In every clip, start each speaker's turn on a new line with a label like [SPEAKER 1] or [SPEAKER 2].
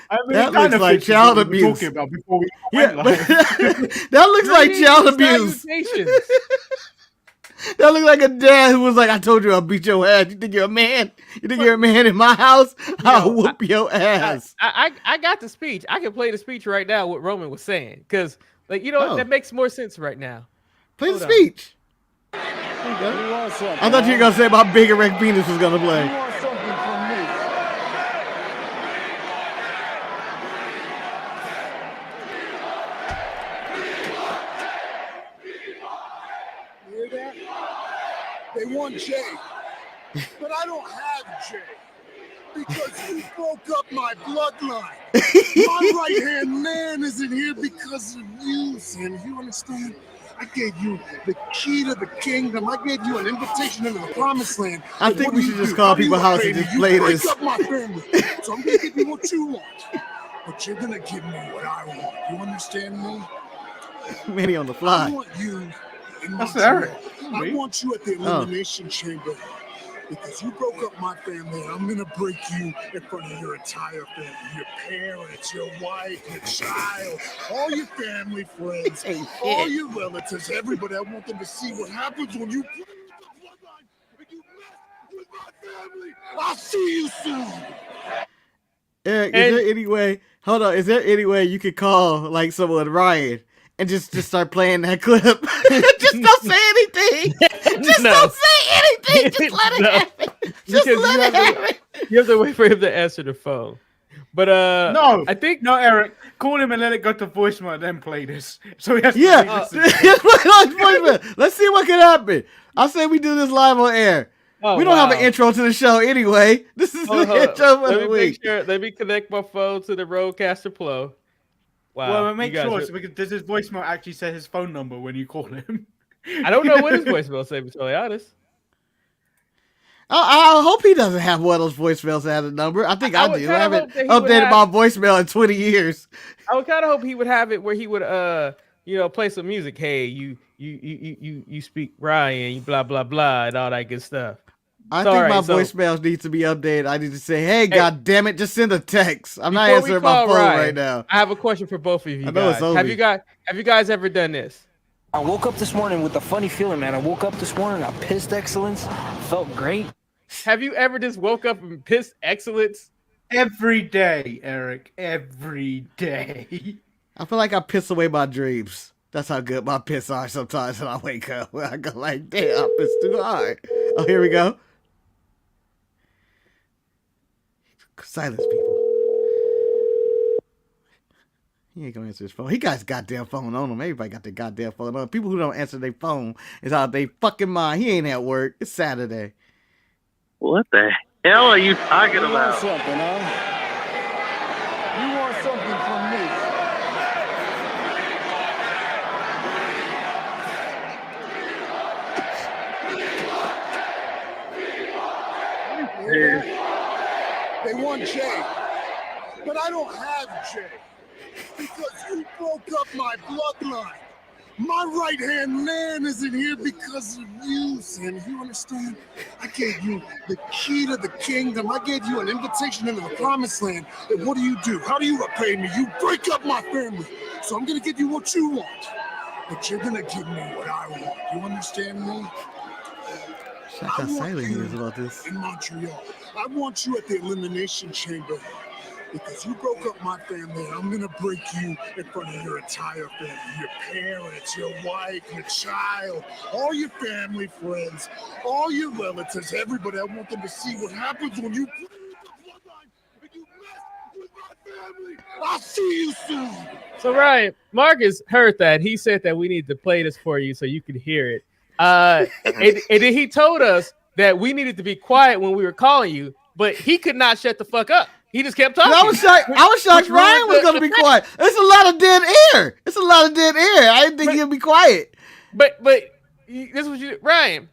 [SPEAKER 1] I mean,
[SPEAKER 2] that looks like child abuse.
[SPEAKER 1] Talking about before we
[SPEAKER 2] yeah, but that looks like child abuse. That looks like a dad who was like, "I told you I'll beat your ass. You think you're a man? You think you're a man in my house? I'll whoop your ass."
[SPEAKER 3] I got the speech. I can play the speech right now. What Roman was saying, because that makes more sense right now.
[SPEAKER 2] Play the speech. There you go. I thought you were gonna say about big erect penis was gonna play.
[SPEAKER 4] You want something from me? You hear that? They want Jay, but I don't have Jay because you broke up my bloodline. My right-hand man isn't here because of you, Sam. You understand? I gave you the key to the kingdom. I gave you an invitation into the promised land.
[SPEAKER 2] I think we should just call people house and just play this.
[SPEAKER 4] You break up my family, so I'm gonna give you what you want, but you're gonna give me what I want. You understand me?
[SPEAKER 2] Manny on the fly.
[SPEAKER 4] I want you in my I want you at the Elimination Chamber because you broke up my family, and I'm gonna break you in front of your entire family, your parents, your wife, your child, all your family friends, all your relatives, everybody. I want them to see what happens when you break up the bloodline and you mess with my family. I'll see you soon.
[SPEAKER 2] Eric, is there any way? Hold on, is there any way you could call like someone Ryan and just start playing that clip? Just don't say anything. Just don't say anything. Just let it happen. Just let it happen.
[SPEAKER 3] You have to wait for him to answer the phone. But
[SPEAKER 1] no,
[SPEAKER 3] I think
[SPEAKER 1] Eric, call him and let it go to voicemail, then play this. So he has
[SPEAKER 2] let's see what can happen. I say we do this live on air. We don't have an intro to the show anyway. This is the intro for the week.
[SPEAKER 3] Let me connect my phone to the Rodecaster Pro. Wow.
[SPEAKER 1] Well, make sure because does his voicemail actually say his phone number when you call him?
[SPEAKER 3] I don't know what his voicemail says, to be totally honest.
[SPEAKER 2] I hope he doesn't have one of those voicemails that has a number. I think I do. I haven't updated my voicemail in 20 years.
[SPEAKER 3] I would kind of hope he would have it where he would play some music. Hey, you speak Ryan, blah blah blah, and all that good stuff.
[SPEAKER 2] I think my voicemails need to be updated. I need to say, hey, God damn it, just send a text. I'm not answering my phone right now.
[SPEAKER 3] I have a question for both of you guys. Have you guys ever done this?
[SPEAKER 5] I woke up this morning with a funny feeling, man. I woke up this morning, I pissed excellence, felt great.
[SPEAKER 3] Have you ever just woke up and pissed excellence?
[SPEAKER 1] Every day, Eric. Every day.
[SPEAKER 2] I feel like I piss away my dreams. That's how good my piss are sometimes when I wake up. I go like, damn, I pissed too hard. Oh, here we go. Silence, people. He ain't gonna answer his phone. He got his goddamn phone on him. Everybody got their goddamn phone on. People who don't answer their phone is out of their fucking mind. He ain't at work. It's Saturday.
[SPEAKER 6] What the hell are you talking about?
[SPEAKER 4] You want something, huh? You want something from me? They want Jay, but I don't have Jay because you broke up my bloodline. My right-hand man isn't here because of you, Sam. You understand? I gave you the key to the kingdom. I gave you an invitation into the promised land. And what do? How do you repay me? You break up my family. So I'm going to give you what you want. But you're going to give me what I want. You understand me?
[SPEAKER 2] Check how silent he is about this.
[SPEAKER 4] In Montreal. I want you at the Elimination Chamber. Because you broke up my family, I'm gonna break you in front of your entire family, your parents, your wife, your child, all your family friends, all your relatives, everybody. I want them to see what happens when you break up the bloodline and you mess with my family. I'll see you soon.
[SPEAKER 3] So Ryan, Marcus heard that. He said that we need to play this for you so you could hear it. And then he told us that we needed to be quiet when we were calling you, but he could not shut the fuck up. He just kept talking.
[SPEAKER 2] I was shocked Ryan was going to be quiet. It's a lot of dead air. I didn't think he'd be quiet.
[SPEAKER 3] But this was you, Ryan.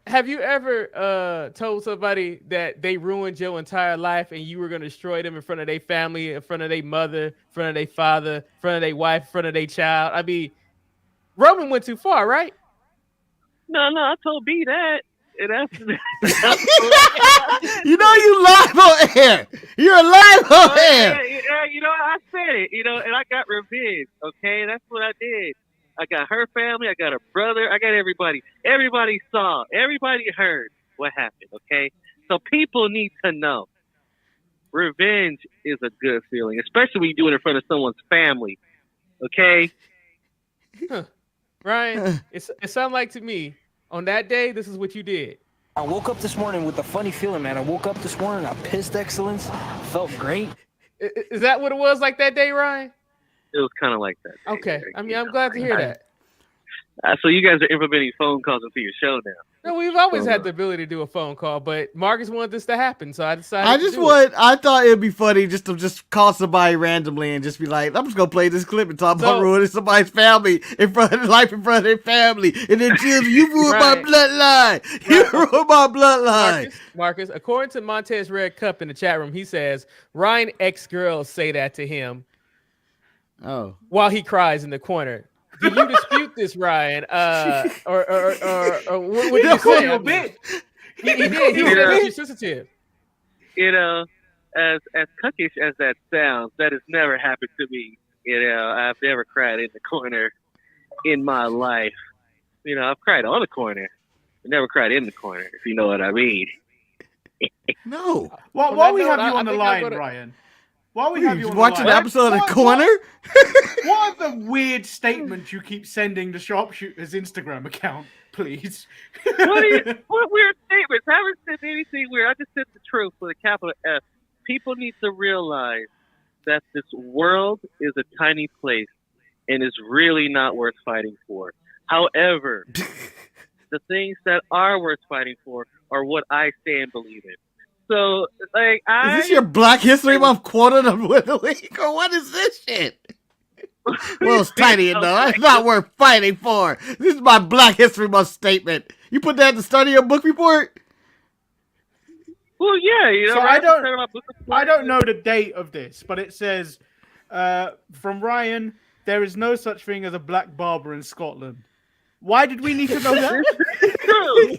[SPEAKER 3] Have you ever told somebody that they ruined your entire life and you were going to destroy them in front of their family, in front of their mother, in front of their father, in front of their wife, in front of their child? I mean, Roman went too far, right?
[SPEAKER 6] No, I told B that. You know
[SPEAKER 2] you live on air. You're live on air.
[SPEAKER 6] I said it, and I got revenge. Okay, that's what I did. I got her family. I got her brother. I got everybody. Everybody saw. Everybody heard what happened. Okay, so people need to know. Revenge is a good feeling, especially when you do it in front of someone's family. Okay.
[SPEAKER 3] Ryan, it sounded like to me on that day, this is what you did.
[SPEAKER 5] I woke up this morning with a funny feeling, man. I woke up this morning, I pissed excellence, felt great.
[SPEAKER 3] Is that what it was like that day, Ryan?
[SPEAKER 6] It was kind of like that.
[SPEAKER 3] Okay. I mean, I'm glad to hear that.
[SPEAKER 6] So you guys are implementing phone calls into your show now.
[SPEAKER 3] No, we've always had the ability to do a phone call, but Marcus wanted this to happen, so I decided.
[SPEAKER 2] I thought it'd be funny just to call somebody randomly and just be like, I'm just gonna play this clip and talk about ruining somebody's family in front of their family, and then children, you ruined my bloodline. You ruined my bloodline.
[SPEAKER 3] Marcus, according to Montez Red Cup in the chat room, he says Ryan ex-girls say that to him.
[SPEAKER 2] Oh,
[SPEAKER 3] while he cries in the corner. Do you dispute this, Ryan? Or what did you say? A bit. He did. He said that you're sensitive.
[SPEAKER 6] As cuckish as that sounds, that has never happened to me. I've never cried in the corner in my life. I've cried on the corner. I never cried in the corner, if you know what I mean.
[SPEAKER 2] No.
[SPEAKER 1] While we have you on the line, Ryan. While we have you
[SPEAKER 2] watching an episode of The Corner?
[SPEAKER 1] What are the weird statements you keep sending to Sharpshooters Instagram account, please?
[SPEAKER 6] What weird statements? I haven't said anything weird. I just said the truth with a capital F. People need to realize that this world is a tiny place and is really not worth fighting for. However, the things that are worth fighting for are what I say and believe in. So, is
[SPEAKER 2] this your Black History Month quote of the week, or what is this shit? Well, it's tiny enough. It's not worth fighting for. This is my Black History Month statement. You put that at the start of your book report?
[SPEAKER 6] Well, yeah,
[SPEAKER 1] So I don't know the date of this, but it says from Ryan, there is no such thing as a black barber in Scotland. Why did we need to know that?
[SPEAKER 6] It's true.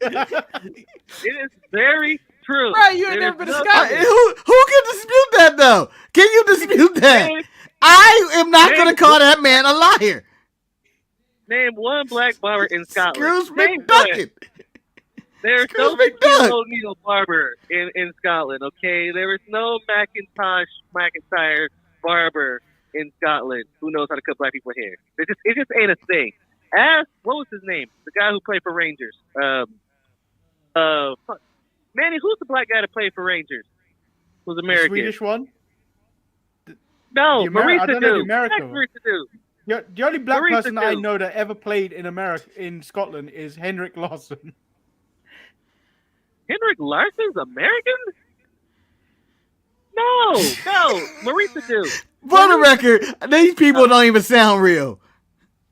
[SPEAKER 6] It is very true.
[SPEAKER 3] Right, you ain't never been to Scotland.
[SPEAKER 2] Who can dispute that, though? Can you dispute that? I am not going to call that man a liar.
[SPEAKER 6] Name one black barber in Scotland.
[SPEAKER 2] Scrooge McDuck.
[SPEAKER 6] There's no O'Neill barber in Scotland, okay? There is no McIntyre barber in Scotland who knows how to cut black people hair. It just ain't a thing. What was his name? The guy who played for Rangers. Manny, who's the black guy that played for Rangers? Who's American?
[SPEAKER 1] The Swedish one?
[SPEAKER 6] No, Marisa Dude.
[SPEAKER 1] The only black person I know that ever played in Scotland is Henrik Larsson.
[SPEAKER 6] Henrik Larsson's American? No, Marisa Dude.
[SPEAKER 2] For the record, these people don't even sound real.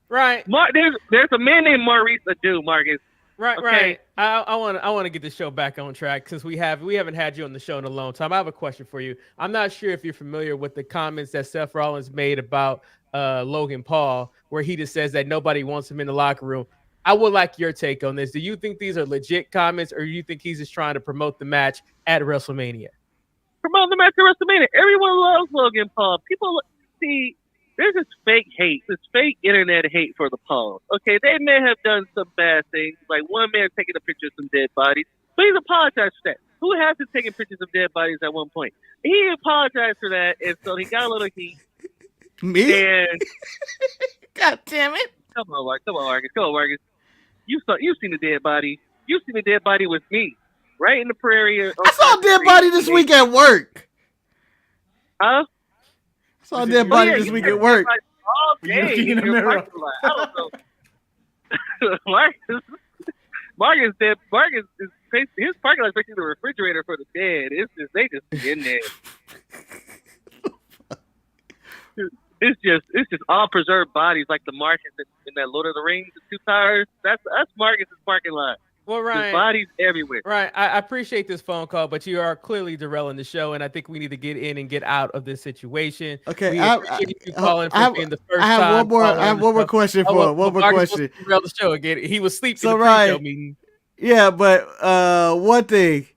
[SPEAKER 3] Right.
[SPEAKER 6] There's a man named Marisa Dude, Marcus.
[SPEAKER 3] Right,
[SPEAKER 6] okay.
[SPEAKER 3] right. I want to get the show back on track since we haven't had you on the show in a long time. I have a question for you. I'm not sure if you're familiar with the comments that Seth Rollins made about Logan Paul, where he just says that nobody wants him in the locker room. I would like your take on this. Do you think these are legit comments, or do you think he's just trying to promote the match at WrestleMania?
[SPEAKER 6] Promote the match at WrestleMania. Everyone loves Logan Paul. People see. There's this fake hate, this fake internet hate for the Pauls. Okay, they may have done some bad things, like one man taking a picture of some dead bodies, but he's apologized for that. Who hasn't taken pictures of dead bodies at one point? He apologized for that, and so he got a little heat.
[SPEAKER 2] Me?
[SPEAKER 6] And
[SPEAKER 2] God damn it!
[SPEAKER 6] Come on, Marcus. You've seen the dead body. You've seen the dead body with me, right in the prairie.
[SPEAKER 2] I saw a dead body this week at work.
[SPEAKER 6] Huh?
[SPEAKER 2] I saw a dead body this week at work.
[SPEAKER 6] All day in your parking lot. I don't know. Marcus is his parking lot is basically the refrigerator for the dead. It's just they just in there. It's just all preserved bodies like the Martians in that Lord of the Rings, the two towers. That's Marcus's parking lot.
[SPEAKER 3] Well, Ryan,
[SPEAKER 6] there's bodies everywhere.
[SPEAKER 3] Right. I appreciate this phone call, but you are clearly derailing the show, and I think we need to get in and get out of this situation.
[SPEAKER 2] Okay.
[SPEAKER 3] I have
[SPEAKER 2] one more question for him. One more question.
[SPEAKER 3] Derail the show again. He was sleeping
[SPEAKER 2] So,
[SPEAKER 3] in the pre-show meeting.
[SPEAKER 2] Yeah, but one thing.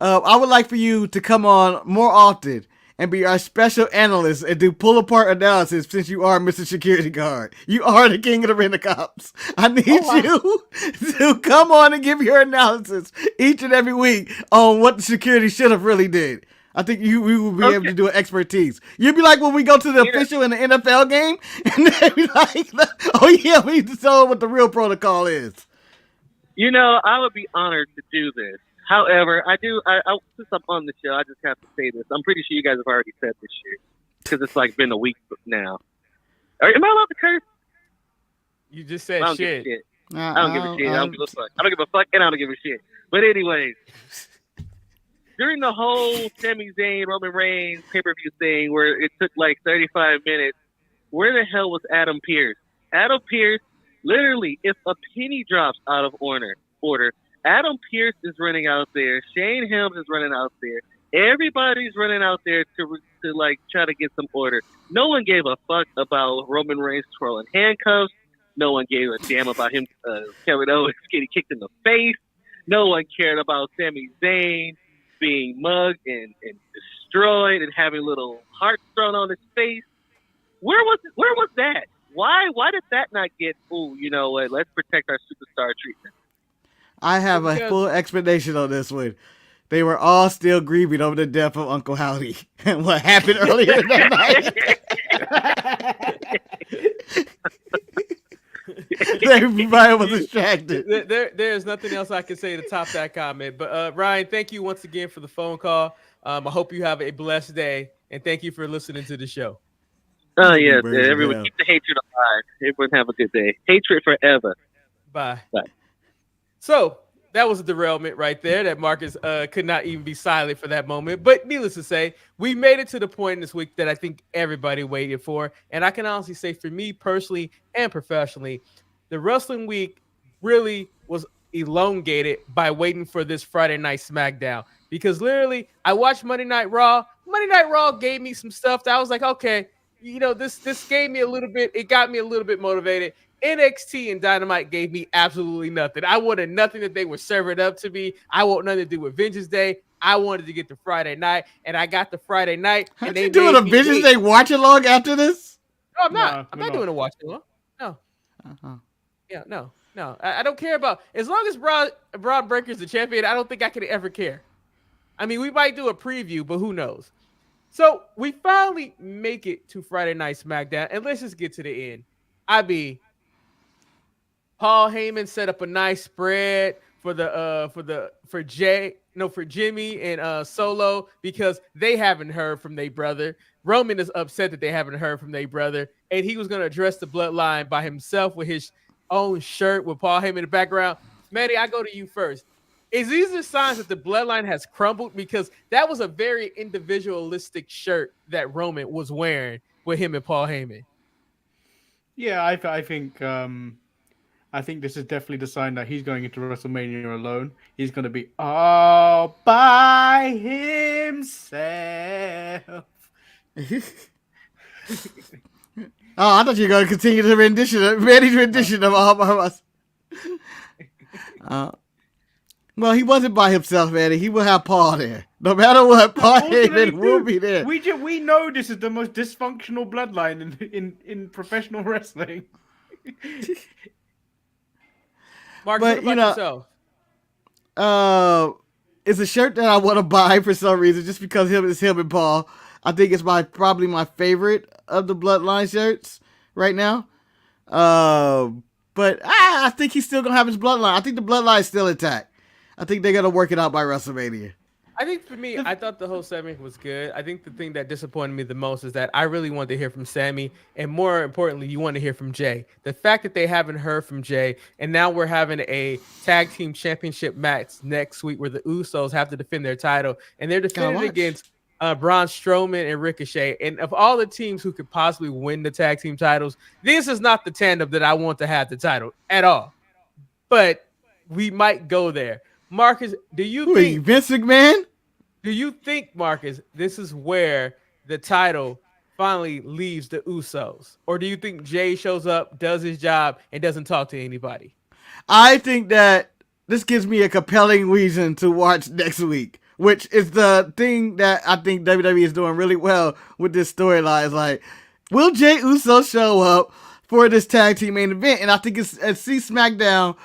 [SPEAKER 2] I would like for you to come on more often and be our special analyst and do pull apart analysis since you are Mr. Security Guard. You are the king of the rent-a-cops. I need you to come on and give your analysis each and every week on what the security should have really did. I think we will be able to do an expertise. You'd be like when we go to the official in the NFL game, and they'd be like, oh yeah, we need to tell them what the real protocol is.
[SPEAKER 6] You know, I would be honored to do this. However, since I'm on the show, I just have to say this. I'm pretty sure you guys have already said this shit because it's like been a week now. Am I allowed to curse?
[SPEAKER 3] You just said
[SPEAKER 6] I don't
[SPEAKER 3] shit.
[SPEAKER 6] give a shit. I don't give a shit. I don't give a fuck. I don't give a fuck, and I don't give a shit. But anyways, during the whole Sami Zayn, Roman Reigns pay-per-view thing where it took like 35 minutes, where the hell was Adam Pearce? Adam Pearce, literally, if a penny drops out of order, Adam Pearce is running out there. Shane Helms is running out there. Everybody's running out there to like try to get some order. No one gave a fuck about Roman Reigns twirling handcuffs. No one gave a damn about him, Kevin Owens getting kicked in the face. No one cared about Sami Zayn being mugged and destroyed and having little hearts thrown on his face. Where was that? Why did that not get? Oh, you know what? Let's protect our superstar treatment. I
[SPEAKER 2] have a full explanation on this one. They were all still grieving over the death of Uncle Howdy and what happened earlier that night. Everybody was distracted.
[SPEAKER 3] There's nothing else I can say to top that comment. But Ryan, thank you once again for the phone call. I hope you have a blessed day, and thank you for listening to the show.
[SPEAKER 6] Oh, yes. Everyone, keep the hatred alive. Everyone have a good day. Hatred forever.
[SPEAKER 3] Bye.
[SPEAKER 6] Bye.
[SPEAKER 3] So that was a derailment right there that Marcus could not even be silent for that moment. But needless to say, we made it to the point this week that I think everybody waited for. And I can honestly say for me personally and professionally, the wrestling week really was elongated by waiting for this Friday Night SmackDown. Because literally, I watched Monday Night Raw. Monday Night Raw gave me some stuff that I was like, okay, you know, this gave me a little bit, it got me a little bit motivated. NXT and Dynamite gave me absolutely nothing. I wanted nothing that they were serving up to me. I want nothing to do with Vengeance Day. I wanted to get the Friday night, and I got the Friday night.
[SPEAKER 2] Aren't you doing a Vengeance Day watch along after this?
[SPEAKER 3] No, I'm not. I'm not doing a watch along. No.
[SPEAKER 2] Uh-huh.
[SPEAKER 3] Yeah, no. I don't care about, as long as Braun Breaker's the champion, I don't think I could ever care. I mean, we might do a preview, but who knows? So we finally make it to Friday Night SmackDown, and let's just get to the end. Paul Heyman set up a nice spread for Jimmy and Solo because they haven't heard from their brother. Roman is upset that they haven't heard from their brother, and he was going to address the bloodline by himself with his own shirt with Paul Heyman in the background. Manny, I go to you first. Is these the signs that the bloodline has crumbled? Because that was a very individualistic shirt that Roman was wearing with him and Paul Heyman.
[SPEAKER 1] Yeah, I think this is definitely the sign that he's going into WrestleMania alone. He's going to be all by himself.
[SPEAKER 2] I thought you were going to continue the Manny's rendition of All by Myself. Well, he wasn't by himself, Manny. He will have Paul there. No matter what, Paul Heyman will be there.
[SPEAKER 1] We know this is the most dysfunctional bloodline in professional wrestling.
[SPEAKER 3] Mark, what about yourself?
[SPEAKER 2] It's a shirt that I want to buy for some reason, just because it's him and Paul. I think it's probably my favorite of the bloodline shirts right now. But I think he's still gonna have his bloodline. I think the bloodline is still intact. I think they're gonna work it out by WrestleMania.
[SPEAKER 3] I think for me, I thought the whole segment was good. I think the thing that disappointed me the most is that I really wanted to hear from Sami, and more importantly, you want to hear from Jay. The fact that they haven't heard from Jay, and now we're having a tag team championship match next week where the Usos have to defend their title, and they're defending against Braun Strowman and Ricochet. And of all the teams who could possibly win the tag team titles, this is not the tandem that I want to have the title at all. But we might go there. Marcus, do you think
[SPEAKER 2] Vince McMahon?
[SPEAKER 3] Do you think, Marcus, this is where the title finally leaves the Usos? Or do you think Jay shows up, does his job, and doesn't talk to anybody?
[SPEAKER 2] I think that this gives me a compelling reason to watch next week which is the thing that I think WWE is doing really well with this storyline. Is like, will Jey Uso show up for this tag team main event? And I think it's see SmackDown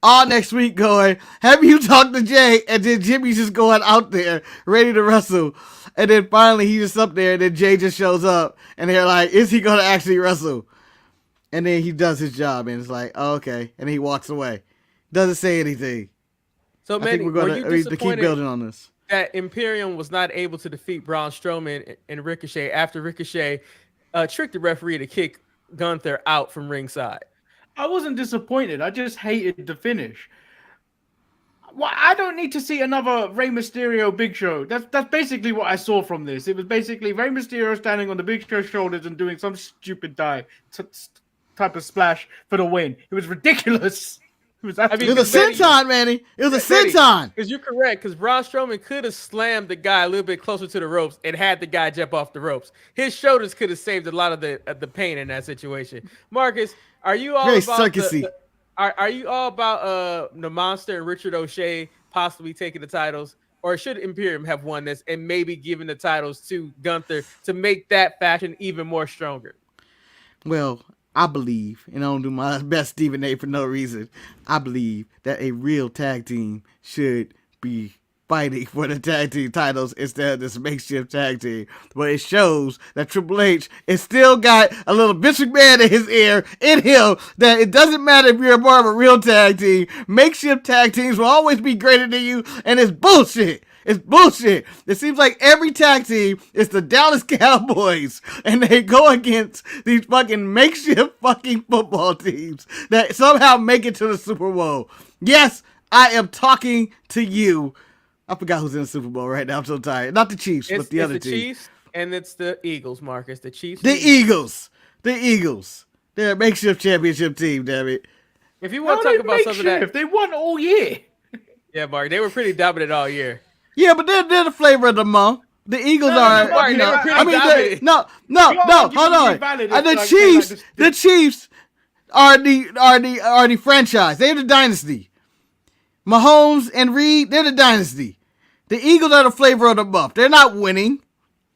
[SPEAKER 2] all next week going, have you talked to Jay? And then Jimmy's just going out there ready to wrestle. And then finally he's just up there and then Jay just shows up and they're like, is he going to actually wrestle? And then he does his job and it's like, oh, okay. And he walks away. Doesn't say anything.
[SPEAKER 3] So,
[SPEAKER 2] I
[SPEAKER 3] Manny,
[SPEAKER 2] think we're going to keep building on this.
[SPEAKER 3] That Imperium was not able to defeat Braun Strowman and Ricochet after Ricochet tricked the referee to kick Gunther out from ringside.
[SPEAKER 1] I wasn't disappointed. I just hated the finish. Well, I don't need to see another Rey Mysterio Big Show. That's basically what I saw from this. It was basically Rey Mysterio standing on the Big Show's shoulders and doing some stupid type of splash for the win. It was ridiculous. It was
[SPEAKER 2] a senton, Manny. It was a senton.
[SPEAKER 3] Because you're correct. Because Braun Strowman could have slammed the guy a little bit closer to the ropes and had the guy jump off the ropes. His shoulders could have saved a lot of the pain in that situation. Marcus, are you all about Are you all about the Monster and Richard O'Shea possibly taking the titles, or should Imperium have won this and maybe giving the titles to Gunther to make that faction even more stronger?
[SPEAKER 2] Well, I believe, and I don't do my best Stephen A for no reason, I believe that a real tag team should be fighting for the tag team titles instead of this makeshift tag team. But it shows that Triple H is still got a little Vince McMahon in his ear, in him, that it doesn't matter if you're a part of a real tag team. Makeshift tag teams will always be greater than you, and it's bullshit. It's bullshit. It seems like every tag team is the Dallas Cowboys, and they go against these fucking makeshift fucking football teams that somehow make it to the Super Bowl. Yes, I am talking to you. I forgot who's in the Super Bowl right now. I'm so tired. Not the Chiefs, but the other team. It's the
[SPEAKER 3] Chiefs, and it's the Eagles, Marcus. The Chiefs.
[SPEAKER 2] The Eagles. The Eagles. They're a makeshift championship team, damn it.
[SPEAKER 3] If you want to talk about something that...
[SPEAKER 1] They won all year.
[SPEAKER 3] Yeah, Mark, they were pretty dominant all year.
[SPEAKER 2] Yeah, but they're the flavor of the month. The Eagles are,
[SPEAKER 3] Mark,
[SPEAKER 2] you know,
[SPEAKER 3] hold on.
[SPEAKER 2] The Chiefs are the franchise. They're the dynasty. Mahomes and Reed, they're the dynasty. The Eagles are the flavor of the month. They're not winning.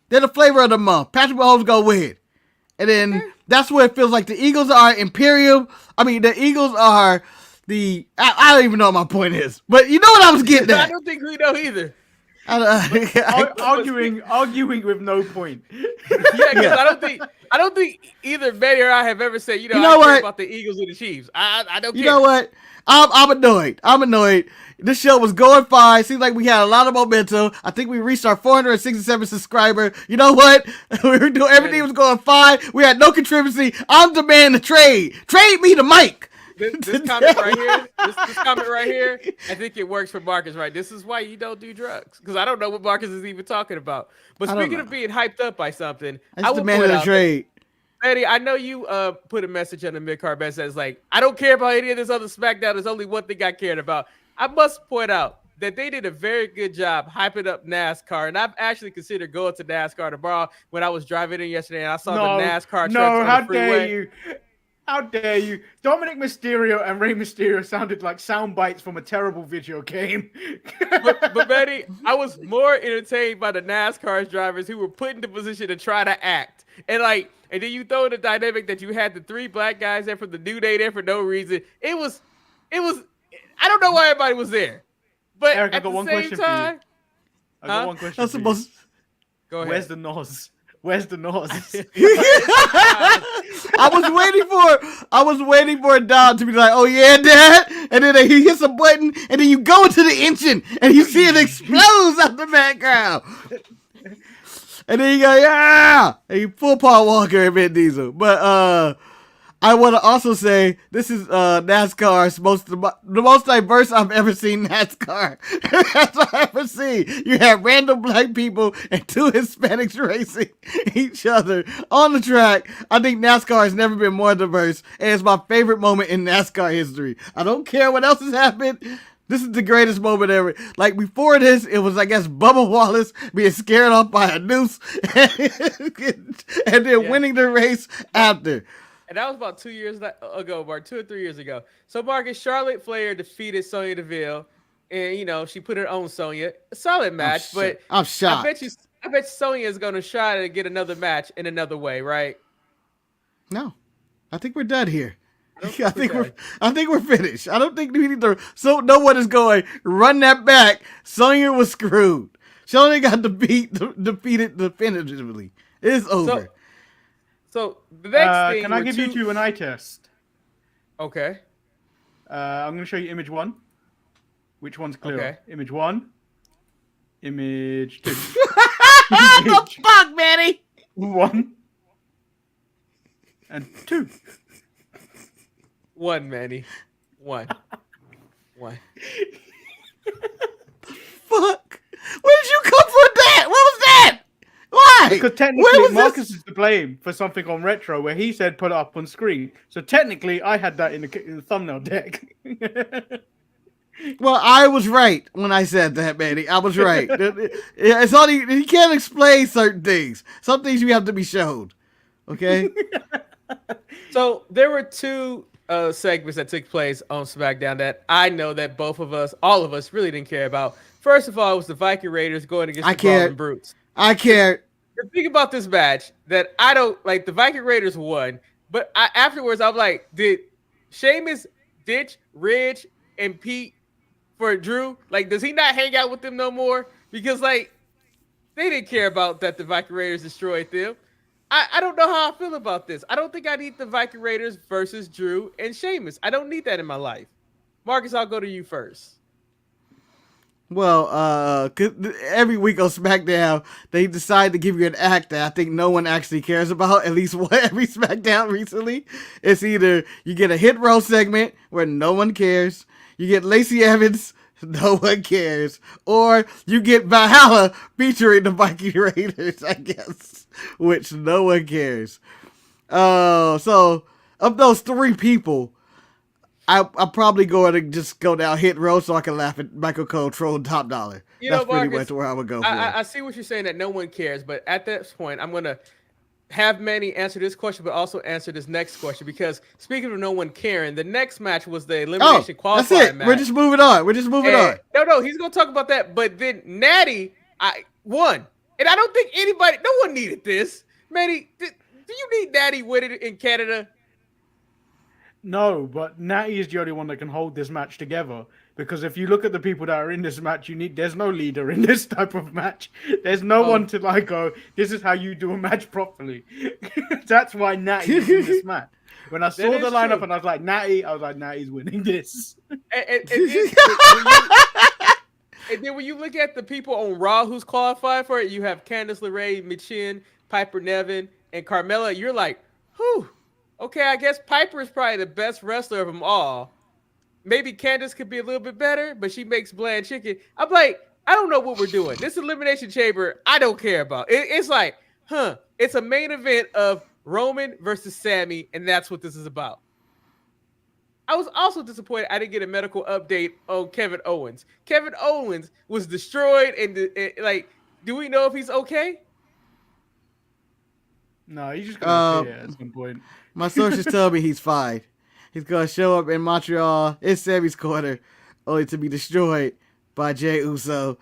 [SPEAKER 2] They're the flavor of the month. Patrick Mahomes gonna win. And then that's what it feels like. The Eagles are Imperium. I mean, the Eagles are the... I don't even know what my point is. But you know what I was getting at.
[SPEAKER 3] I don't think we know either.
[SPEAKER 1] Arguing with no point.
[SPEAKER 3] Yeah, because I don't think either Manny or I have ever said, I care about the Eagles or the Chiefs. I don't care.
[SPEAKER 2] You know what? I'm annoyed. This show was going fine. Seems like we had a lot of momentum. I think we reached our 467 subscriber. You know what? We were doing everything was going fine. We had no contribution. I'm demanding a trade. Trade me the mic.
[SPEAKER 3] This comment right here, this comment right here, I think it works for Marcus, right? This is why you don't do drugs, because I don't know what Marcus is even talking about. But speaking of being hyped up by something, I will point out,
[SPEAKER 2] trade.
[SPEAKER 3] Eddie, I know you put a message on the mid-card that says, like, I don't care about any of this other SmackDown. There's only one thing I cared about. I must point out that they did a very good job hyping up NASCAR, and I've actually considered going to NASCAR tomorrow when I was driving in yesterday, and I saw the NASCAR trucks on the freeway.
[SPEAKER 1] How dare you? How dare you? Dominic Mysterio and Rey Mysterio sounded like sound bites from a terrible video game.
[SPEAKER 3] but Betty, I was more entertained by the NASCAR drivers who were put in the position to try to act. And then you throw in the dynamic that you had the three black guys there from the New Day there for no reason. It was I don't know why everybody was there. But
[SPEAKER 1] Eric,
[SPEAKER 3] at the same time,
[SPEAKER 1] I got one question for you.
[SPEAKER 3] Go ahead.
[SPEAKER 1] Where's the nose? Where's the nose?
[SPEAKER 2] I was waiting for Don to be like, "Oh yeah, Dad," and then he hits a button, and then you go into the engine, and you see it explodes out the background, and then you go, "Yeah!" and you full Paul Walker and Vin Diesel. But I want to also say this is NASCAR's the most diverse I've ever seen NASCAR. That's what I've ever seen. You have random black people and two Hispanics racing each other on the track. I think NASCAR has never been more diverse, and it's my favorite moment in NASCAR history. I don't care what else has happened. This is the greatest moment ever. Like before this, it was, I guess, Bubba Wallace being scared off by a noose and then winning the race after.
[SPEAKER 3] And that was about 2 years ago, Mark, 2 or 3 years ago. So, Marcus, Charlotte Flair defeated Sonya Deville. and you know she put her own Sonya. A solid match, but
[SPEAKER 2] I'm shocked.
[SPEAKER 3] I bet Sonya is gonna try to get another match in another way, right?
[SPEAKER 2] No, I think we're done here.
[SPEAKER 3] I think
[SPEAKER 2] we're finished. I don't think we need to. So no one is going run that back. Sonya was screwed. She only got defeated definitively. It's over.
[SPEAKER 3] So the next thing.
[SPEAKER 1] Can I give you two an eye test?
[SPEAKER 3] Okay.
[SPEAKER 1] I'm going to show you image 1. Which one's clearer?
[SPEAKER 3] Okay.
[SPEAKER 1] Image 1. Image 2.
[SPEAKER 2] The fuck, Manny?
[SPEAKER 1] 1 and 2.
[SPEAKER 3] 1, Manny. 1.
[SPEAKER 2] Fuck. Where did you come from that? What was that? Why?
[SPEAKER 1] Because technically Marcus is to blame for something on Retro where he said put it up on screen. So technically I had that in the thumbnail deck.
[SPEAKER 2] Well, I was right when I said that, Manny. I was right. It's all he can't explain certain things. Some things you have to be shown. Okay?
[SPEAKER 3] So there were two segments that took place on SmackDown that I know that all of us really didn't care about. First of all, it was the Viking Raiders going against the Brawling Brutes.
[SPEAKER 2] I cared.
[SPEAKER 3] The thing about this match that I don't like, the Viking Raiders won, but afterwards I'm like, did Sheamus ditch Ridge and Pete for Drew? Like, does he not hang out with them no more? Because like they didn't care about that the Viking Raiders destroyed them. I don't know how I feel about this. I don't think I need the Viking Raiders versus Drew and Sheamus. I don't need that in my life. Marcus, I'll go to you first.
[SPEAKER 2] Well, every week on SmackDown, they decide to give you an act that I think no one actually cares about, at least every SmackDown recently. It's either you get a hit row segment where no one cares, you get Lacey Evans, no one cares, or you get Valhalla featuring the Viking Raiders, I guess, which no one cares. So of those three people, I'm probably going to just go down hit row so I can laugh at Michael Cole trolling Top Dollar. That's pretty much where I would go for.
[SPEAKER 3] I see what you're saying, that no one cares, but at this point, I'm going to have Manny answer this question, but also answer this next question, because speaking of no one caring, the next match was the Elimination qualifier
[SPEAKER 2] that's it.
[SPEAKER 3] match.
[SPEAKER 2] We're just moving on.
[SPEAKER 3] No, he's going to talk about that, but then Natty won. And I don't think no one needed this. Manny, do you need Natty winning in Canada?
[SPEAKER 1] No, but Natty is the only one that can hold this match together. Because if you look at the people that are in this match, there's no leader in this type of match. There's no one to like go, this is how you do a match properly. That's why Natty is in this match. When I saw the lineup and I was like, Natty's winning this.
[SPEAKER 3] And then when you look at the people on Raw who's qualified for it, you have Candice LeRae, Michin, Piper Niven, and Carmella. You're like, whew. Okay, I guess Piper is probably the best wrestler of them all. Maybe Candice could be a little bit better, but she makes bland chicken. I'm like, I don't know what we're doing. This Elimination Chamber, I don't care about. It's like, it's a main event of Roman versus Sami, and that's what this is about. I was also disappointed I didn't get a medical update on Kevin Owens. Kevin Owens was destroyed, and do we know if he's okay?
[SPEAKER 1] No, he's just going to at some point.
[SPEAKER 2] My sources tell me he's fine. He's going to show up in Montreal in Sami's corner, only to be destroyed by Jey Uso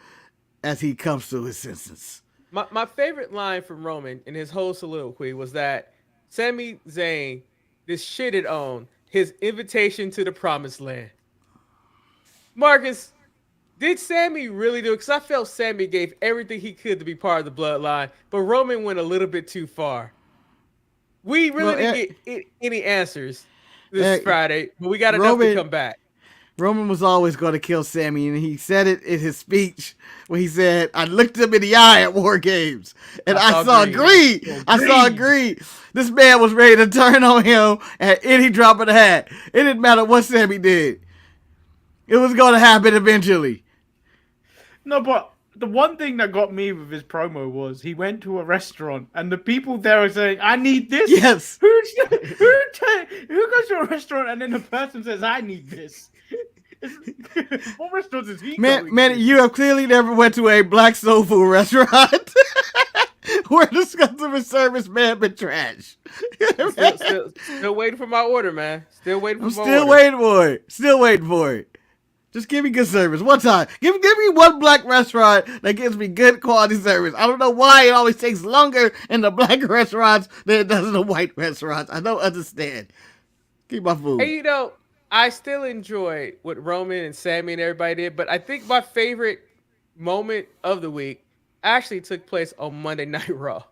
[SPEAKER 2] as he comes to his senses.
[SPEAKER 3] My favorite line from Roman in his whole soliloquy was that Sami Zayn just shitted on his invitation to the promised land. Marcus, did Sami really do it? Because I felt Sami gave everything he could to be part of the bloodline, but Roman went a little bit too far. We really didn't get any answers this Friday, but we got enough to come back.
[SPEAKER 2] Roman was always going to kill Sami, and he said it in his speech when he said, I looked him in the eye at War Games, and I saw greed. I saw greed. This man was ready to turn on him at any drop of the hat. It didn't matter what Sami did. It was going to happen eventually.
[SPEAKER 1] No, but the one thing that got me with his promo was he went to a restaurant and the people there are saying, I need this.
[SPEAKER 2] Yes.
[SPEAKER 1] Who goes to a restaurant and then the person says, I need this? What restaurants is he going
[SPEAKER 2] Man,
[SPEAKER 1] to?
[SPEAKER 2] you have clearly never went to a black soul food restaurant where the customer service man been trash.
[SPEAKER 3] Still waiting for my order, man. Still waiting for my order.
[SPEAKER 2] Still waiting for it. Just give me good service one time. Give me one black restaurant that gives me good quality service. I don't know why it always takes longer in the black restaurants than it does in the white restaurants. I don't understand. Keep my food.
[SPEAKER 3] And you know, I still enjoy what Roman and Sami and everybody did, but I think my favorite moment of the week actually took place on Monday Night Raw.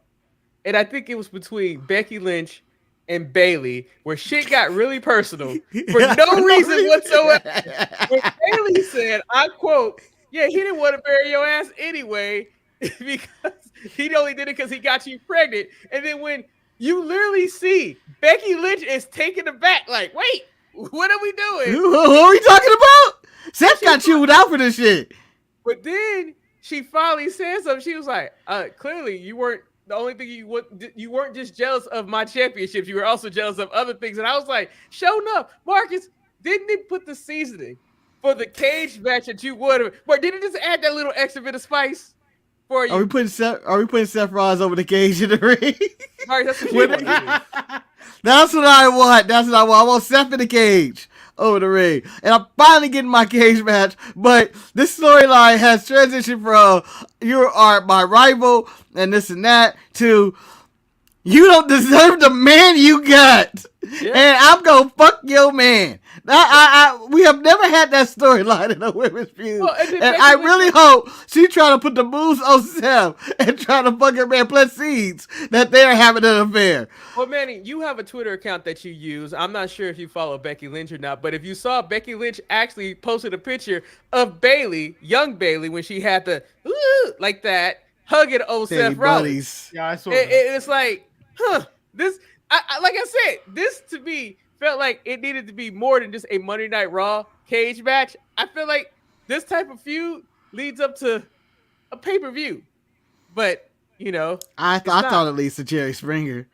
[SPEAKER 3] And I think it was between Becky Lynch and Bayley, where shit got really personal for no reason whatsoever. When Bayley said, I quote, yeah, he didn't want to bury your ass anyway because he only did it because he got you pregnant. And then when you literally see Becky Lynch is taken aback, like, wait, what are we doing?
[SPEAKER 2] Who are we talking about? Seth got chewed out for this shit.
[SPEAKER 3] But then she finally said something. She was like, clearly you weren't the only thing you weren't just jealous of my championships. You were also jealous of other things. And I was like, show enough, Marcus, didn't he put the seasoning for the cage match that you would have? But didn't it just add that little extra bit of spice for you?
[SPEAKER 2] Are we putting Seth Rollins over the cage in the ring?
[SPEAKER 3] Marcus, that's what you want to do.
[SPEAKER 2] That's what I want. That's what I want. I want Seth in the cage over the ring. And I'm finally getting my cage match. But this storyline has transitioned from you are my rival and this and that to you don't deserve the man you got. Yeah. And I'm going to fuck your man. We have never had that storyline in a women's feud. Well, and I really hope she trying to put the moves on Seth and trying to fuck her man plant seeds that they're having an affair.
[SPEAKER 3] Well, Manny, you have a Twitter account that you use. I'm not sure if you follow Becky Lynch or not, but if you saw Becky Lynch actually posted a picture of Bayley, young Bayley, when she had the like that, hugging old Seth Rollins.
[SPEAKER 1] Yeah, I saw
[SPEAKER 3] that. It's like, this, like I said, this to me felt like it needed to be more than just a Monday Night Raw cage match. I feel like this type of feud leads up to a pay-per-view. But, you know.
[SPEAKER 2] I thought it leads to Jerry Springer.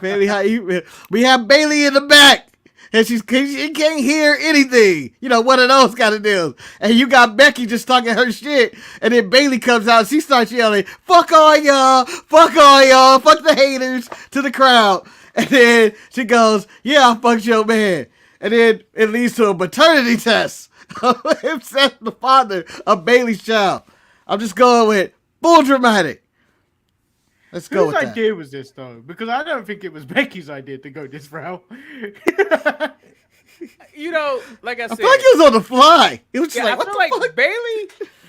[SPEAKER 2] Bailey, we have Bayley in the back. And she can't hear anything. You know, one of those kind of deals. And you got Becky just talking her shit. And then Bayley comes out and she starts yelling, fuck all y'all, fuck the haters to the crowd. And then she goes, yeah, I fucked your man. And then it leads to a paternity test of himself, the father of Bayley's child. I'm just going with full dramatic. Let's go with that.
[SPEAKER 1] Whose idea was this, though? Because I don't think it was Becky's idea to go this route.
[SPEAKER 3] You know, like I said,
[SPEAKER 2] I feel like it was on the fly. It was just
[SPEAKER 3] I feel like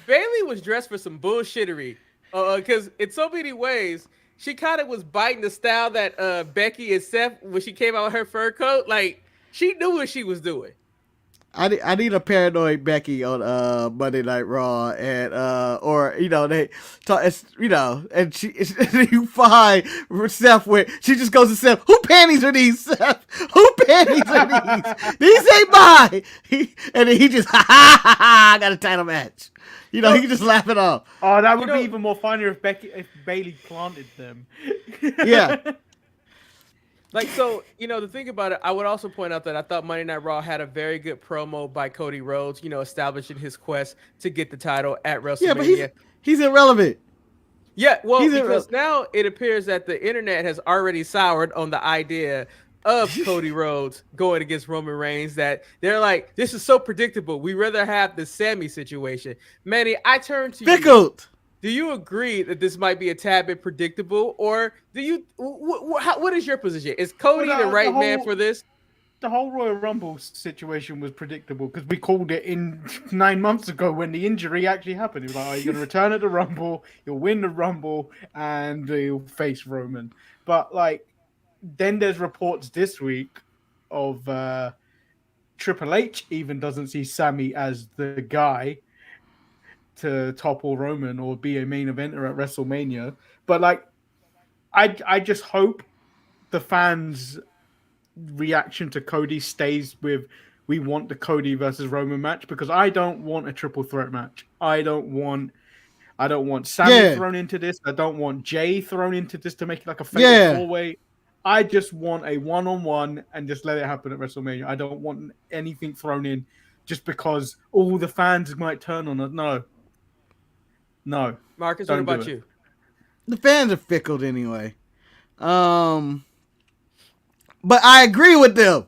[SPEAKER 3] Bayley was dressed for some bullshittery. Because in so many ways, she kind of was biting the style that Becky and Seth, when she came out with her fur coat, like, she knew what she was doing.
[SPEAKER 2] I need a paranoid Becky on Monday Night Raw and or you know they talk, you know, and you find Seth where she just goes to Seth, who panties are these, Seth? Who panties are these? These ain't mine. And then he just I got a title match. You know, he can just laugh it off.
[SPEAKER 1] Oh, that would be even more funnier if Bayley planted them.
[SPEAKER 2] Yeah.
[SPEAKER 3] Like, so, you know, the thing about it, I would also point out that I thought Monday Night Raw had a very good promo by Cody Rhodes, you know, establishing his quest to get the title at WrestleMania.
[SPEAKER 2] Yeah, but he's irrelevant.
[SPEAKER 3] Yeah, well, because now it appears that the internet has already soured on the idea of Cody Rhodes going against Roman Reigns, that they're like, this is so predictable. We rather have the Sami situation. Manny, I turn to you. Do you agree that this might be a tad bit predictable, or do you? What is your position? Is Cody the right man for this?
[SPEAKER 1] The whole Royal Rumble situation was predictable because we called it in 9 months ago when the injury actually happened. It was like, oh, you're going to return at the Rumble, you'll win the Rumble, and you'll face Roman. But like, then there's reports this week of Triple H even doesn't see Sami as the guy to topple Roman or be a main eventer at WrestleMania. But like, I just hope the fans' reaction to Cody stays with, we want the Cody versus Roman match, because I don't want a triple threat match. I don't want Sami thrown into this. I don't want Jay thrown into this to make it like a fatal four-way. I just want a one-on-one and just let it happen at WrestleMania. I don't want anything thrown in just because all the fans might turn on it. No.
[SPEAKER 3] Marcus, what about you?
[SPEAKER 2] The fans are fickle anyway. But I agree with them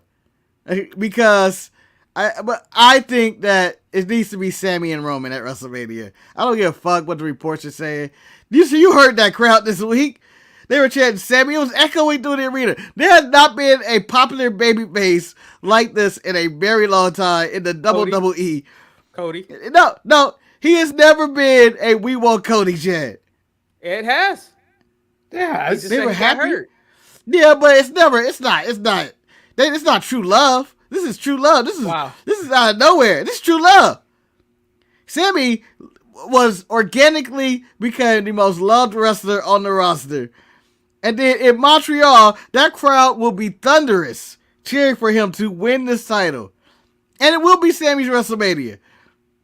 [SPEAKER 2] because But I think that it needs to be Sami and Roman at WrestleMania. I don't give a fuck what the reports are saying. You heard that crowd this week. They were chanting Sami. It was echoing through the arena. There has not been a popular babyface like this in a very long time in the WWE.
[SPEAKER 3] Cody.
[SPEAKER 2] No. He has never been a "we want Cody" chant.
[SPEAKER 3] It has.
[SPEAKER 1] Yeah,
[SPEAKER 2] They were happy. Yeah, but it's not true love. This is true love. This is out of nowhere. This is true love. Sami was organically becoming the most loved wrestler on the roster. And then in Montreal, that crowd will be thunderous, cheering for him to win this title. And it will be Sami's WrestleMania.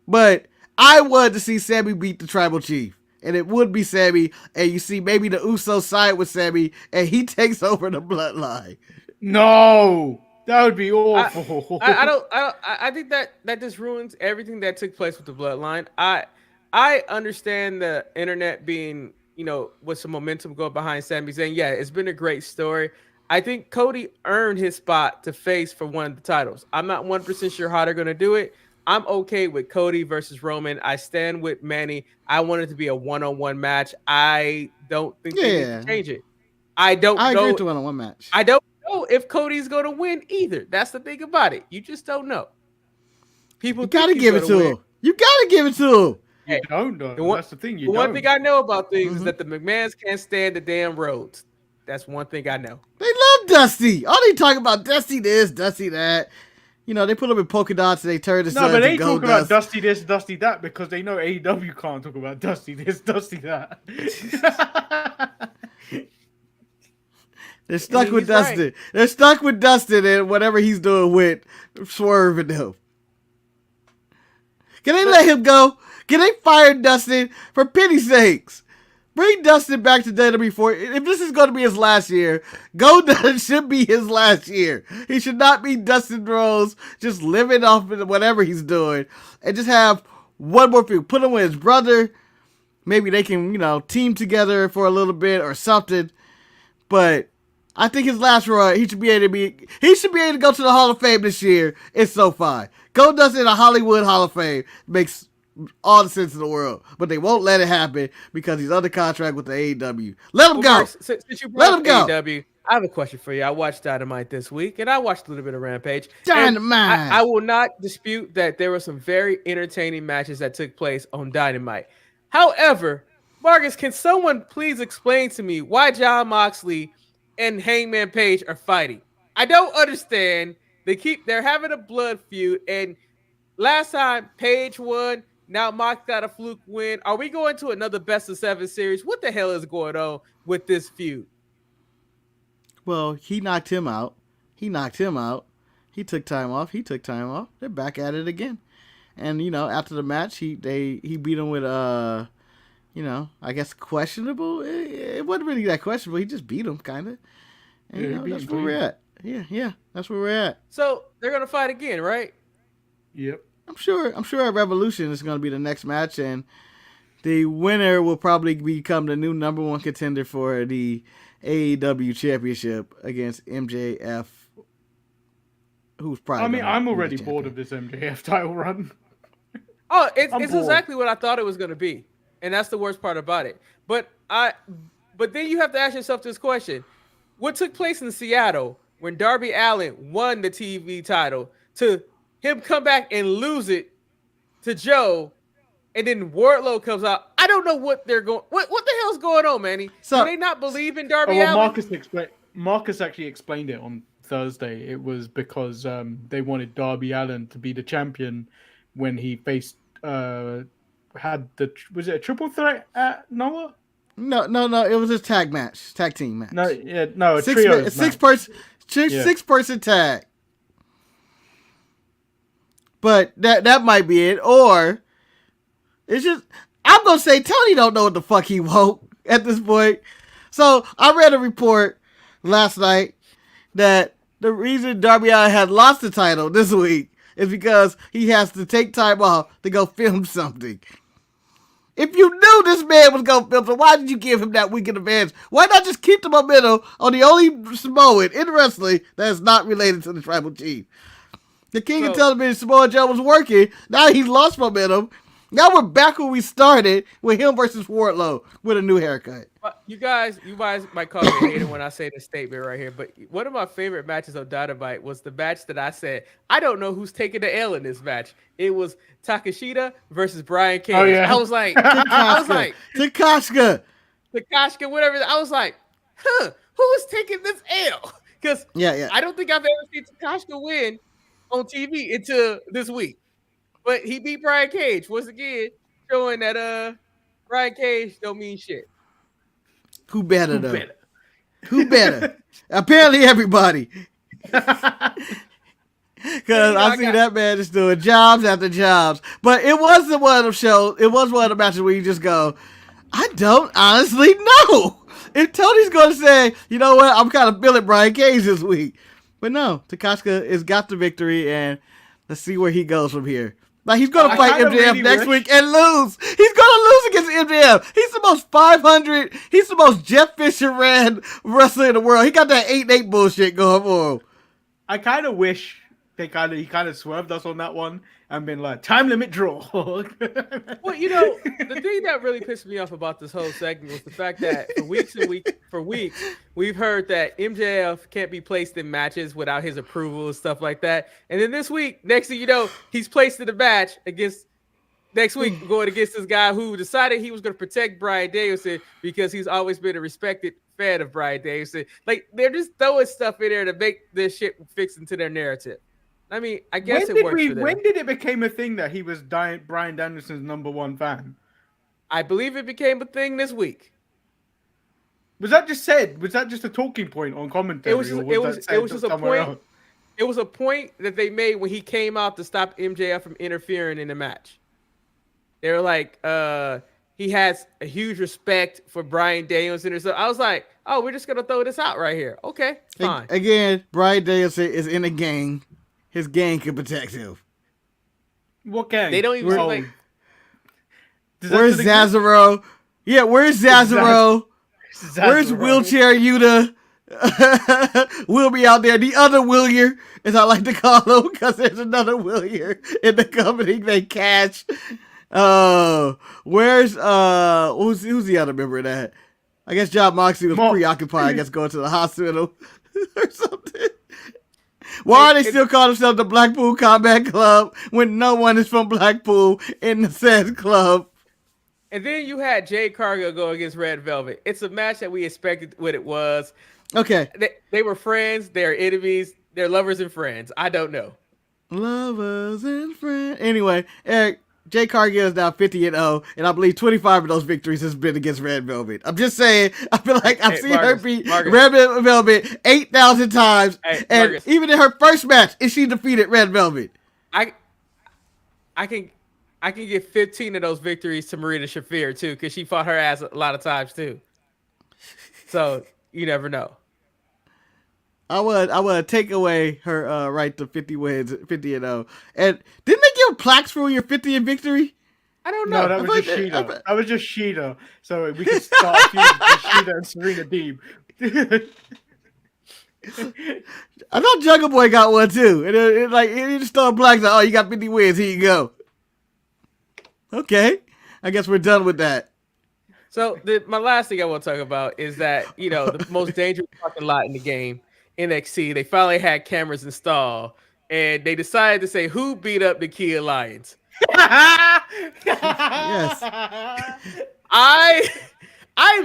[SPEAKER 2] But I wanted to see Sami beat the Tribal Chief. And it would be Sami, and you see maybe the Usos side with Sami, and he takes over the bloodline.
[SPEAKER 1] No, that would be awful.
[SPEAKER 3] I think that just ruins everything that took place with the bloodline. I understand the internet being, with some momentum going behind Sami Zayn. Yeah, it's been a great story. I think Cody earned his spot to face for one of the titles. I'm not 1% sure how they're going to do it. I'm okay with Cody versus Roman. I stand with Manny. I want it to be a one-on-one match. I don't think they need to change it. I agree
[SPEAKER 2] with the one-on-one match.
[SPEAKER 3] I don't know if Cody's going to win either. That's the thing about it. You just don't know.
[SPEAKER 2] You gotta give it to him. You gotta give it to him.
[SPEAKER 1] You don't know. That's the thing. The
[SPEAKER 3] one thing I know about things is that the McMahons can't stand the damn roads. That's one thing I know.
[SPEAKER 2] They love Dusty. All they talk about Dusty this, Dusty that. They put them in polka dots and they turn the sun to gold.
[SPEAKER 1] No, but they talk about Dusty this, Dusty that because they know AEW can't talk about Dusty this, Dusty that.
[SPEAKER 2] They're stuck with Dustin. Right. They're stuck with Dustin and whatever he's doing with Swerve and them. Can they let him go? Can they fire Dustin for pity's sakes? Bring Dustin back to WWE. If this is going to be his last year, Goldust should be his last year. He should not be Dustin Rhodes just living off of whatever he's doing and just have one more feud. Put him with his brother. Maybe they can, team together for a little bit or something. But I think his last run, he should be able to go to the Hall of Fame this year. It's so fine. Goldust in a Hollywood Hall of Fame makes all the sense in the world, but they won't let it happen because he's under contract with the AEW. Let him go.
[SPEAKER 3] Since you brought up AEW, I have a question for you. I watched Dynamite this week, and I watched a little bit of Rampage.
[SPEAKER 2] Dynamite.
[SPEAKER 3] I will not dispute that there were some very entertaining matches that took place on Dynamite. However, Marcus, can someone please explain to me why Jon Moxley and Hangman Page are fighting? I don't understand. They're having a blood feud, and last time Page won. Now Mox got a fluke win. Are we going to another best of 7 series? What the hell is going on with this feud?
[SPEAKER 2] Well, he knocked him out. He took time off. They're back at it again. And after the match, he beat him with I guess questionable. It wasn't really that questionable. He just beat him kind of. And that's where we're at. Yeah, that's where we're at.
[SPEAKER 3] So they're gonna fight again, right?
[SPEAKER 1] Yep.
[SPEAKER 2] I'm sure at Revolution is going to be the next match, and the winner will probably become the new number 1 contender for the AEW Championship against MJF, who's probably.
[SPEAKER 1] I'm already bored of this MJF title run.
[SPEAKER 3] Oh, it's exactly what I thought it was going to be, and that's the worst part about it. But then you have to ask yourself this question: what took place in Seattle when Darby Allin won the TV title to him come back and lose it to Joe, and then Wardlow comes out? I don't know what they're going. What the hell's going on, Manny? Do they not believe in Darby Allin?
[SPEAKER 1] Marcus actually explained it on Thursday. It was because they wanted Darby Allin to be the champion when he faced was it a triple threat at Noah?
[SPEAKER 2] No. It was a tag team match.
[SPEAKER 1] A trio.
[SPEAKER 2] Six person tag. But that might be it, or it's just I'm gonna say Tony don't know what the fuck he want at this point. So I read a report last night that the reason Darby Allin had lost the title this week is because he has to take time off to go film something. If you knew this man was going to film, so why did you give him that week in advance? Why not just keep the momentum on the only Samoan in wrestling that is not related to the Tribal Chief? The King of Television, Samoa Joe, was working. Now he's lost momentum. Now we're back where we started with him versus Wardlow with a new haircut.
[SPEAKER 3] You guys might call me a hater when I say this statement right here, but one of my favorite matches on Dynamite was the match that I said, I don't know who's taking the L in this match. It was Takeshita versus Brian Cage.
[SPEAKER 1] Oh, yeah.
[SPEAKER 3] I was like,
[SPEAKER 2] Takashka,
[SPEAKER 3] whatever. I was like, who is taking this L? Because I don't think I've ever seen Takashka win on TV until this week. But he beat Brian Cage once again, showing that Brian Cage don't mean shit.
[SPEAKER 2] Who better though? Who better? Apparently everybody. Because I see that man just doing jobs after jobs. But it wasn't one of them shows. It was one of the matches where you just go, I don't honestly know. If Tony's going to say, you know what, I'm kind of feeling Brian Cage this week. But no, Takashka has got the victory, and let's see where he goes from here. Like, he's going to fight MJF really next week and lose. He's going to lose against MJF. He's the most 500. He's the most Jeff Fisher ran wrestler in the world. He got that 8-8 bullshit going for him.
[SPEAKER 1] I kind of wish he kind of swerved us on that one and been like, time limit draw.
[SPEAKER 3] Well, you know, the thing that really pissed me off about this whole segment was the fact that for weeks, we've heard that MJF can't be placed in matches without his approval and stuff like that. And then this week, next thing you know, he's placed in a match going against this guy who decided he was going to protect Bryan Danielson because he's always been a respected fan of Bryan Danielson. Like, they're just throwing stuff in there to make this shit fix into their narrative. I mean, I guess it works for them.
[SPEAKER 1] When did it become a thing that he was Bryan Danielson's #1 fan?
[SPEAKER 3] I believe it became a thing this week.
[SPEAKER 1] Was that just said? Was that just a talking point on commentary?
[SPEAKER 3] It was just a point. It was a point that they made when he came out to stop MJF from interfering in the match. They were like, he has a huge respect for Bryan Danielson or so. I was like, oh, we're just gonna throw this out right here. Okay, fine.
[SPEAKER 2] Again, Bryan Danielson is in a gang. His gang can protect him.
[SPEAKER 1] What gang?
[SPEAKER 3] They don't even like.
[SPEAKER 2] Where's Cesaro? Yeah, where's Cesaro? Where's Wheelchair Yuta? We'll be out there. The other Willier, as I like to call him, because there's another Willier in the company named Cash. Where's who's the other member of that? I guess John Moxley was preoccupied, I guess, going to the hospital or something. Why are they still call themselves the Blackpool Combat Club when no one is from Blackpool in the said club?
[SPEAKER 3] And then you had Jade Cargill go against Red Velvet. It's a match that we expected what it was.
[SPEAKER 2] Okay.
[SPEAKER 3] They were friends. They're enemies. They're lovers and friends. I don't know.
[SPEAKER 2] Lovers and friends. Anyway, Eric, Jade Cargill is now 50-0, and I believe 25 of those victories has been against Red Velvet. I'm just saying, I feel like I've seen her beat Red Velvet 8,000 times, and even in her first match, she defeated Red Velvet.
[SPEAKER 3] I can give 15 of those victories to Marina Shafir too, because she fought her ass a lot of times too. So you never know.
[SPEAKER 2] I would take away her right to 50 wins, 50-0. And didn't they give plaques for your 50th victory?
[SPEAKER 3] I don't know.
[SPEAKER 1] No, that was just Sheeta. That was just Sheeta. So we could start feuding with Sheeta and Serena Deeb.
[SPEAKER 2] I thought Jungle Boy got one too. And it just started plaques like, oh, you got 50 wins, here you go. Okay. I guess we're done with that.
[SPEAKER 3] So my last thing I want to talk about is that, you know, the most dangerous parking lot in the game, NXT, they finally had cameras installed, and they decided to say who beat up Nikia Lyons.
[SPEAKER 2] Yes.
[SPEAKER 3] I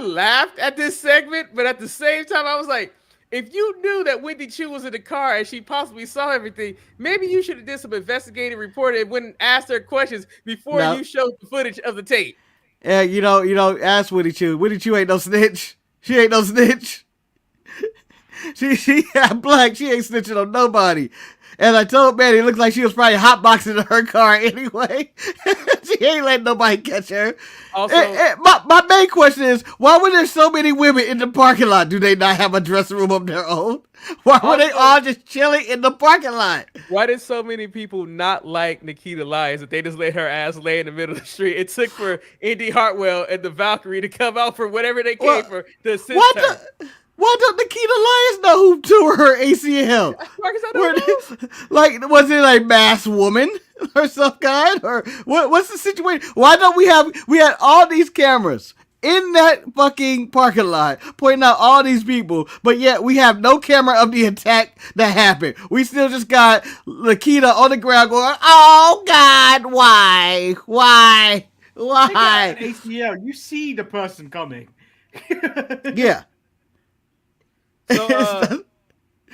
[SPEAKER 3] laughed at this segment, but at the same time, I was like, if you knew that Wendy Chu was in the car and she possibly saw everything, maybe you should have did some investigative reporting and wouldn't ask her questions before you showed the footage of the tape.
[SPEAKER 2] Yeah, you know, ask Wendy Chu. Wendy Chu ain't no snitch. She ain't no snitch. She black. She ain't snitching on nobody. And I told Manny, it looked like she was probably hotboxing in her car anyway. She ain't letting nobody catch her.
[SPEAKER 3] Also,
[SPEAKER 2] my main question is, why were there so many women in the parking lot? Do they not have a dressing room of their own? Why were they all just chilling in the parking lot?
[SPEAKER 3] Why did so many people not like Nikita Lyons that they just let her ass lay in the middle of the street? It took for Indy Hartwell and the Valkyrie to come out for whatever they came for to assist her.
[SPEAKER 2] Why don't Nikita Lyons know who tore her ACL?
[SPEAKER 3] Marcus, I don't know.
[SPEAKER 2] Like, was it like mass woman or some kind? Or what's the situation? Why don't we had all these cameras in that fucking parking lot pointing out all these people, but yet we have no camera of the attack that happened. We still just got Nikita on the ground going, oh God, why?
[SPEAKER 1] ACL, you see the person coming.
[SPEAKER 2] Yeah.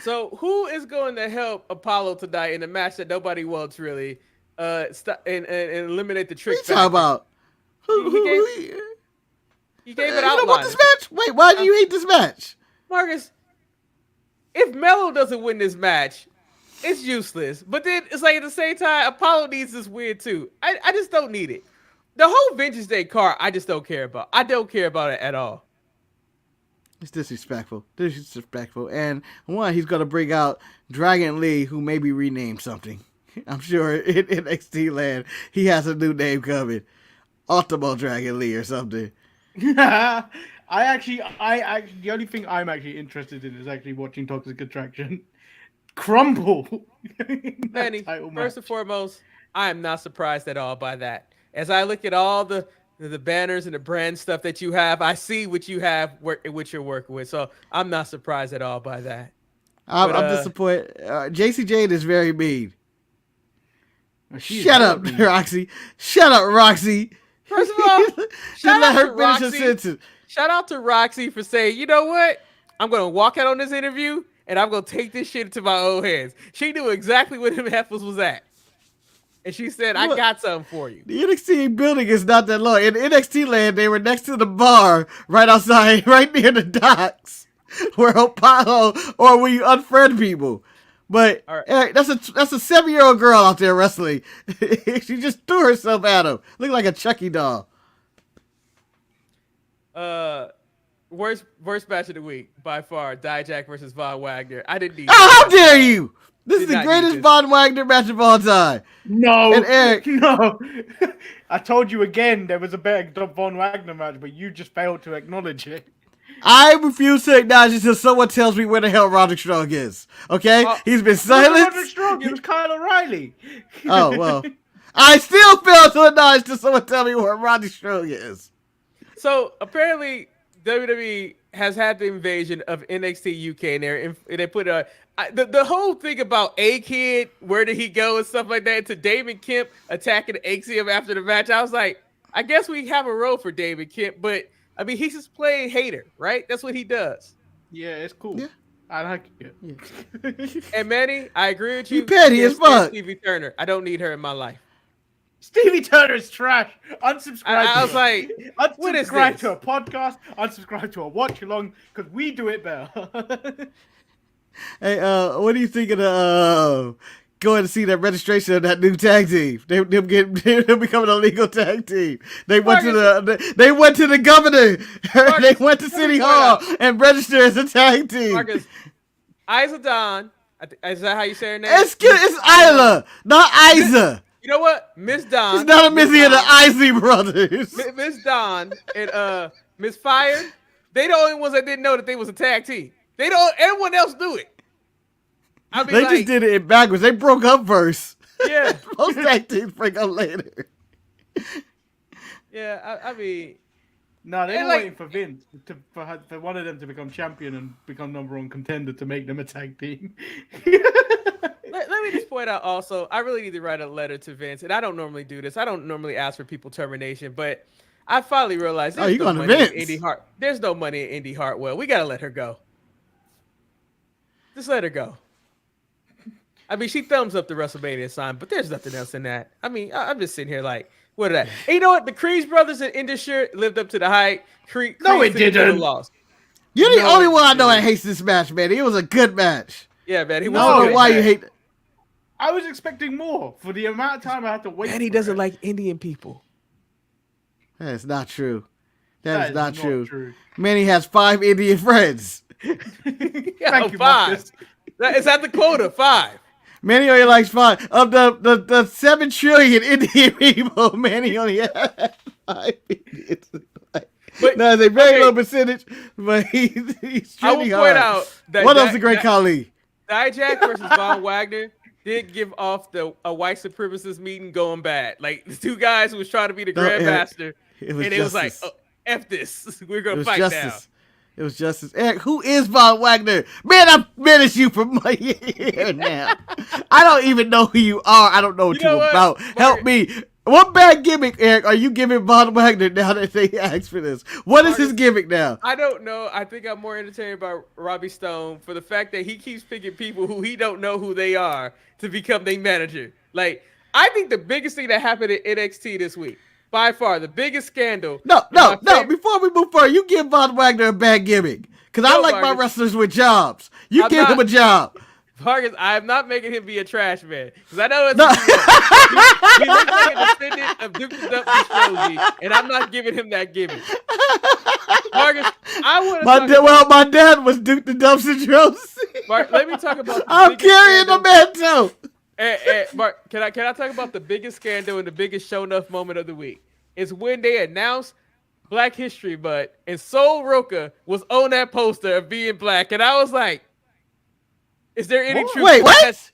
[SPEAKER 3] So who is going to help Apollo tonight in a match that nobody wants really? And eliminate the trick.
[SPEAKER 2] What you talking about?
[SPEAKER 3] He gave it
[SPEAKER 2] You
[SPEAKER 3] outline.
[SPEAKER 2] don't want this match? Wait, why do you hate this match?
[SPEAKER 3] Marcus, if Melo doesn't win this match, it's useless. But then it's like at the same time, Apollo needs this win too. I just don't need it. The whole Vengeance Day card, I just don't care about. I don't care about it at all.
[SPEAKER 2] It's disrespectful. And one, he's going to bring out Dragon Lee, who may be renamed something. I'm sure in NXT land, he has a new name coming. Ultimo Dragon Lee or something.
[SPEAKER 1] The only thing I'm actually interested in is actually watching Toxic Attraction crumble.
[SPEAKER 3] Manny, first and foremost, I am not surprised at all by that. As I look at all the banners and the brand stuff that you have, I see what you have, what you're working with. So I'm not surprised at all by that.
[SPEAKER 2] I'm disappointed. JC Jade is very mean. Shut up, Roxy. Shut up, Roxy.
[SPEAKER 3] First of all, shout out to Roxy for saying, you know what? I'm going to walk out on this interview and I'm going to take this shit into my own hands. She knew exactly where them heifers was at. And she said, I got something for you.
[SPEAKER 2] The NXT building is not that long. In NXT land, they were next to the bar right outside, right near the docks, where Apollo or where you unfriend people. But right. That's a 7-year-old girl out there wrestling. She just threw herself at him. Looked like a Chucky doll.
[SPEAKER 3] Worst match of the week by far, Dijak versus Von Wagner. I didn't need.
[SPEAKER 2] How dare you! This is the greatest Von Wagner match of all time.
[SPEAKER 1] No,
[SPEAKER 2] and Eric,
[SPEAKER 1] no. I told you again there was a better Von Wagner match, but you just failed to acknowledge it.
[SPEAKER 2] I refuse to acknowledge it until someone tells me where the hell Roderick Strong is. Okay? He's been silent.
[SPEAKER 1] Roderick Strong, it was Kyle O'Reilly.
[SPEAKER 2] Oh, well. I still fail to acknowledge until someone tell me where Roderick Strong is.
[SPEAKER 3] So, apparently, WWE has had the invasion of NXT UK in there, and they put the whole thing about A-Kid, where did he go and stuff like that, to David Kemp attacking Axiom after the match. I was like, I guess we have a role for David Kemp, but I mean, he's just playing hater, right? That's what he does.
[SPEAKER 1] Yeah, it's cool. Yeah. I like it.
[SPEAKER 3] Yeah. And Manny, I agree with you.
[SPEAKER 2] You petty as fuck.
[SPEAKER 3] Stevie Turner. I don't need her in my life.
[SPEAKER 1] Stevie Turner's trash. Unsubscribe.
[SPEAKER 3] I was like, what is this?
[SPEAKER 1] Unsubscribe to a podcast. Unsubscribe to a watch along because we do it better.
[SPEAKER 2] Hey, what do you think of the going to see that registration of that new tag team? Them becoming a legal tag team. They went to the governor. They went to City Hall and registered as a tag team.
[SPEAKER 3] Marcus, Isa Dawn. Is that how you say her name?
[SPEAKER 2] It's Isla, not Isa.
[SPEAKER 3] You know what? Miss Dawn.
[SPEAKER 2] It's not a Missy of the Isley brothers.
[SPEAKER 3] Miss Dawn and Miss Fire, they the only ones that didn't know that they was a tag team. Everyone else knew it. I mean,
[SPEAKER 2] they just did it backwards. They broke up first.
[SPEAKER 3] Yeah.
[SPEAKER 2] Most tag teams break up later.
[SPEAKER 3] Yeah, I mean.
[SPEAKER 1] No, they were waiting for Vince for one of them to become champion and become #1 contender to make them a tag team.
[SPEAKER 3] Let me just point out also, I really need to write a letter to Vince, and I don't normally do this. I don't normally ask for people termination, but I finally realized there's no money in Indy There's no money in Indy Hartwell. We gotta let her go. Just let her go. I mean, she thumbs up the WrestleMania sign, but there's nothing else in that. I mean, I'm just sitting here like, what are that? And you know what? The Creed brothers in Indusher lived up to the hype.
[SPEAKER 1] No, it didn't.
[SPEAKER 2] You're the only one I know that hates this match, man. It was a good match.
[SPEAKER 3] Yeah, man.
[SPEAKER 2] I don't know why you hate it.
[SPEAKER 1] I was expecting more for the amount of time I had to wait.
[SPEAKER 3] And he doesn't like Indian people.
[SPEAKER 2] That is not true. That is not true. Manny has 5 Indian friends.
[SPEAKER 3] Thank you, 5. Is that the quota? 5.
[SPEAKER 2] Manny only likes 5. Of the 7 trillion Indian people, Manny only has 5 Indians.
[SPEAKER 3] But
[SPEAKER 2] No, it's a very
[SPEAKER 3] okay.
[SPEAKER 2] low percentage, but he's
[SPEAKER 3] I will
[SPEAKER 2] trending
[SPEAKER 3] point
[SPEAKER 2] hard.
[SPEAKER 3] out that
[SPEAKER 2] What else? The Great Khali.
[SPEAKER 3] Dijak versus Von Wagner did give off a white supremacist meeting going bad. Like the two guys who was trying to be the grandmaster,
[SPEAKER 2] It was
[SPEAKER 3] and it was like,
[SPEAKER 2] justice.
[SPEAKER 3] oh, F this. We're gonna
[SPEAKER 2] It was
[SPEAKER 3] fight
[SPEAKER 2] justice. It was justice. Eric, who is Von Wagner? Man, I've menaced you for my year now. I don't even know who you are. I don't know what
[SPEAKER 3] You know
[SPEAKER 2] you're
[SPEAKER 3] what?
[SPEAKER 2] about. Help me. What bad gimmick, Eric, are you giving Von Wagner now that they asked for this? What is his gimmick now?
[SPEAKER 3] I don't know. I think I'm more entertained by Robbie Stone for the fact that he keeps picking people who he don't know who they are to become their manager. Like, I think the biggest thing that happened at NXT this week, by far, the biggest scandal.
[SPEAKER 2] No. Before we move forward, you give Von Wagner a bad gimmick. Because I like my wrestlers with jobs. You give him a job.
[SPEAKER 3] Vargas, I am not making him be a trash man. Because I know it's
[SPEAKER 2] No.
[SPEAKER 3] he looks like a descendant of Duke the Duck Distrozy, and I'm not giving him that gimmick. Vargas, I want to
[SPEAKER 2] my dad was Duke the Dumpster Jones.
[SPEAKER 3] Let me talk about
[SPEAKER 2] I'm carrying the mantle.
[SPEAKER 3] Mark, can I talk about the biggest scandal and the biggest show enough moment of the week? It's when they announced Black History Month and Sol Roca was on that poster of being black, and I was like, "Is there any truth?"
[SPEAKER 2] Wait, what?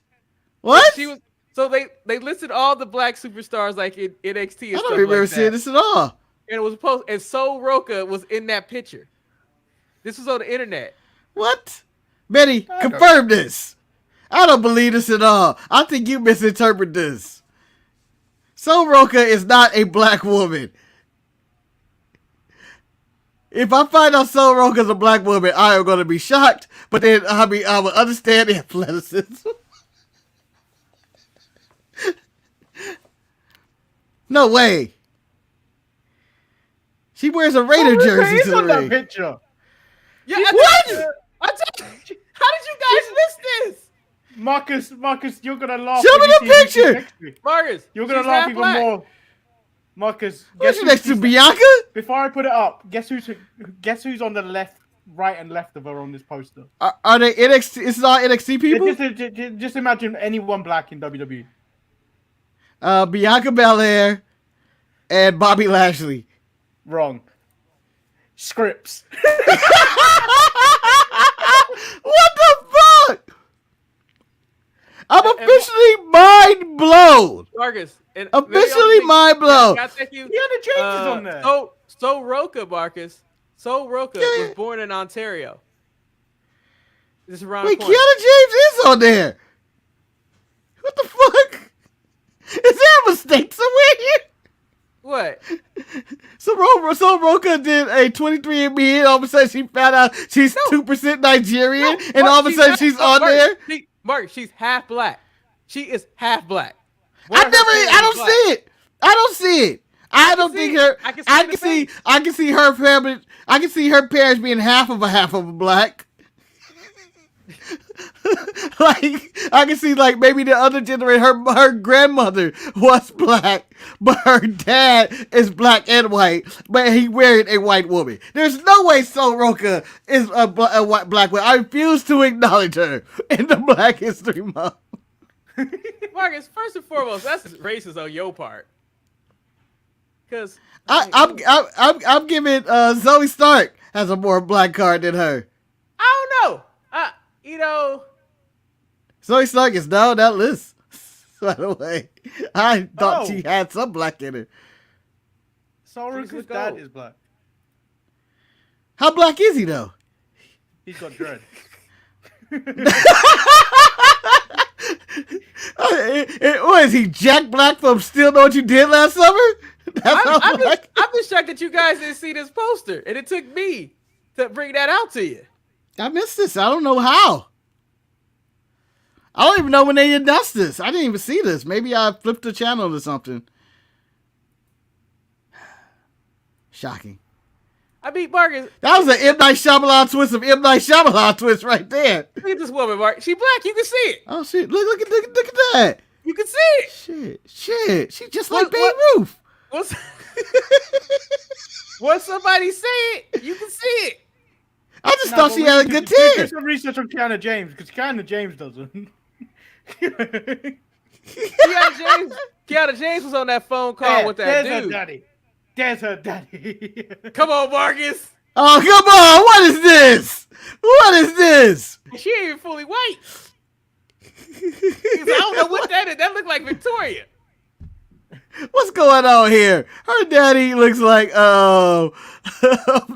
[SPEAKER 2] What?
[SPEAKER 3] She was. So they listed all the black superstars like in NXT. And
[SPEAKER 2] I don't remember seeing this at all.
[SPEAKER 3] And it was post, and Sol Roca was in that picture. This was on the internet.
[SPEAKER 2] What? Betty, confirm this. I don't believe this at all. I think you misinterpret this. Sol Roca is not a black woman. If I find out Sol Roca is a black woman, I am going to be shocked. But then I will understand the athleticism. No way. She wears a Raider jersey to the
[SPEAKER 1] on that
[SPEAKER 2] ring.
[SPEAKER 1] picture.
[SPEAKER 3] Yeah,
[SPEAKER 2] What?
[SPEAKER 3] How did you guys miss this?
[SPEAKER 1] Marcus, you're gonna laugh.
[SPEAKER 2] Show
[SPEAKER 1] when
[SPEAKER 2] me
[SPEAKER 1] you
[SPEAKER 2] the
[SPEAKER 1] see who
[SPEAKER 2] picture.
[SPEAKER 1] she's next to.
[SPEAKER 3] Marcus,
[SPEAKER 1] You're gonna
[SPEAKER 3] she's
[SPEAKER 1] laugh
[SPEAKER 3] half
[SPEAKER 1] even
[SPEAKER 3] black.
[SPEAKER 1] more. Marcus,
[SPEAKER 2] What's
[SPEAKER 1] guess
[SPEAKER 2] next to
[SPEAKER 1] she's
[SPEAKER 2] Bianca?
[SPEAKER 1] Before I put it up, guess who's on the left, right, and left of her on this poster?
[SPEAKER 2] Are they NXT? Is it all NXT people?
[SPEAKER 1] Just imagine anyone black in WWE.
[SPEAKER 2] Bianca Belair and Bobby Lashley.
[SPEAKER 1] Wrong. Scripps.
[SPEAKER 2] What the fuck? I'm officially mind blown.
[SPEAKER 3] Marcus, and
[SPEAKER 2] Officially mind blown.
[SPEAKER 3] Thank you.
[SPEAKER 1] Kiana James is on there.
[SPEAKER 3] So Roca, Marcus. So Roca was born in Ontario. This is around
[SPEAKER 2] Wait,
[SPEAKER 3] the
[SPEAKER 2] Kiana
[SPEAKER 3] corner.
[SPEAKER 2] James is on there. What the fuck? Is there a mistake somewhere here?
[SPEAKER 3] What?
[SPEAKER 2] So Roca did a 23andMe, and all of a sudden she found out she's 2% Nigerian, and all of a sudden she's on there.
[SPEAKER 3] Mark, she's half black. She is half black.
[SPEAKER 2] I don't see it. I don't see it. I don't think her. I can see her family. I can see her parents being half of a black. Like I can see, like maybe the other generation, her grandmother was black, but her dad is black and white, but he married a white woman. There's no way Sol Roca is a white black woman. I refuse to acknowledge her in the Black History Month.
[SPEAKER 3] Marcus, first and foremost, that's racist on your part. Because
[SPEAKER 2] I'm giving Zoe Stark has a more black card than her.
[SPEAKER 3] I don't know. You know,
[SPEAKER 2] Zoe Stark is down on that list. By the way, I thought she had some black in her.
[SPEAKER 1] Sol Roca's dad is black.
[SPEAKER 2] How black is he though?
[SPEAKER 1] He's got dread.
[SPEAKER 2] What is he, Jack Black from Still Know What You Did Last Summer?
[SPEAKER 3] I'm just shocked that you guys didn't see this poster, and it took me to bring that out to you.
[SPEAKER 2] I missed this. I don't know how. I don't even know when they announced this. I didn't even see this. Maybe I flipped the channel or something. Shocking.
[SPEAKER 3] I mean, Marcus.
[SPEAKER 2] That was an M. Night Shyamalan twist of M. Night Shyamalan twist right there.
[SPEAKER 3] Look at this woman, Mark. She black. You can see it.
[SPEAKER 2] Oh, shit. Look at that.
[SPEAKER 3] You can see it.
[SPEAKER 2] Shit. She's just like Babe Ruth.
[SPEAKER 3] Once somebody say it, you can see it.
[SPEAKER 2] I just thought she had a good team.
[SPEAKER 1] Do some research on Kiana James, because Kiana James doesn't.
[SPEAKER 3] Kiana James was on that phone call with that dude.
[SPEAKER 1] Daddy. There's her daddy.
[SPEAKER 3] Come on, Marcus.
[SPEAKER 2] Oh, come on. What is this? What is this?
[SPEAKER 3] She ain't even fully white. I don't know what that is. That look like Victoria.
[SPEAKER 2] What's going on here? Her daddy looks like,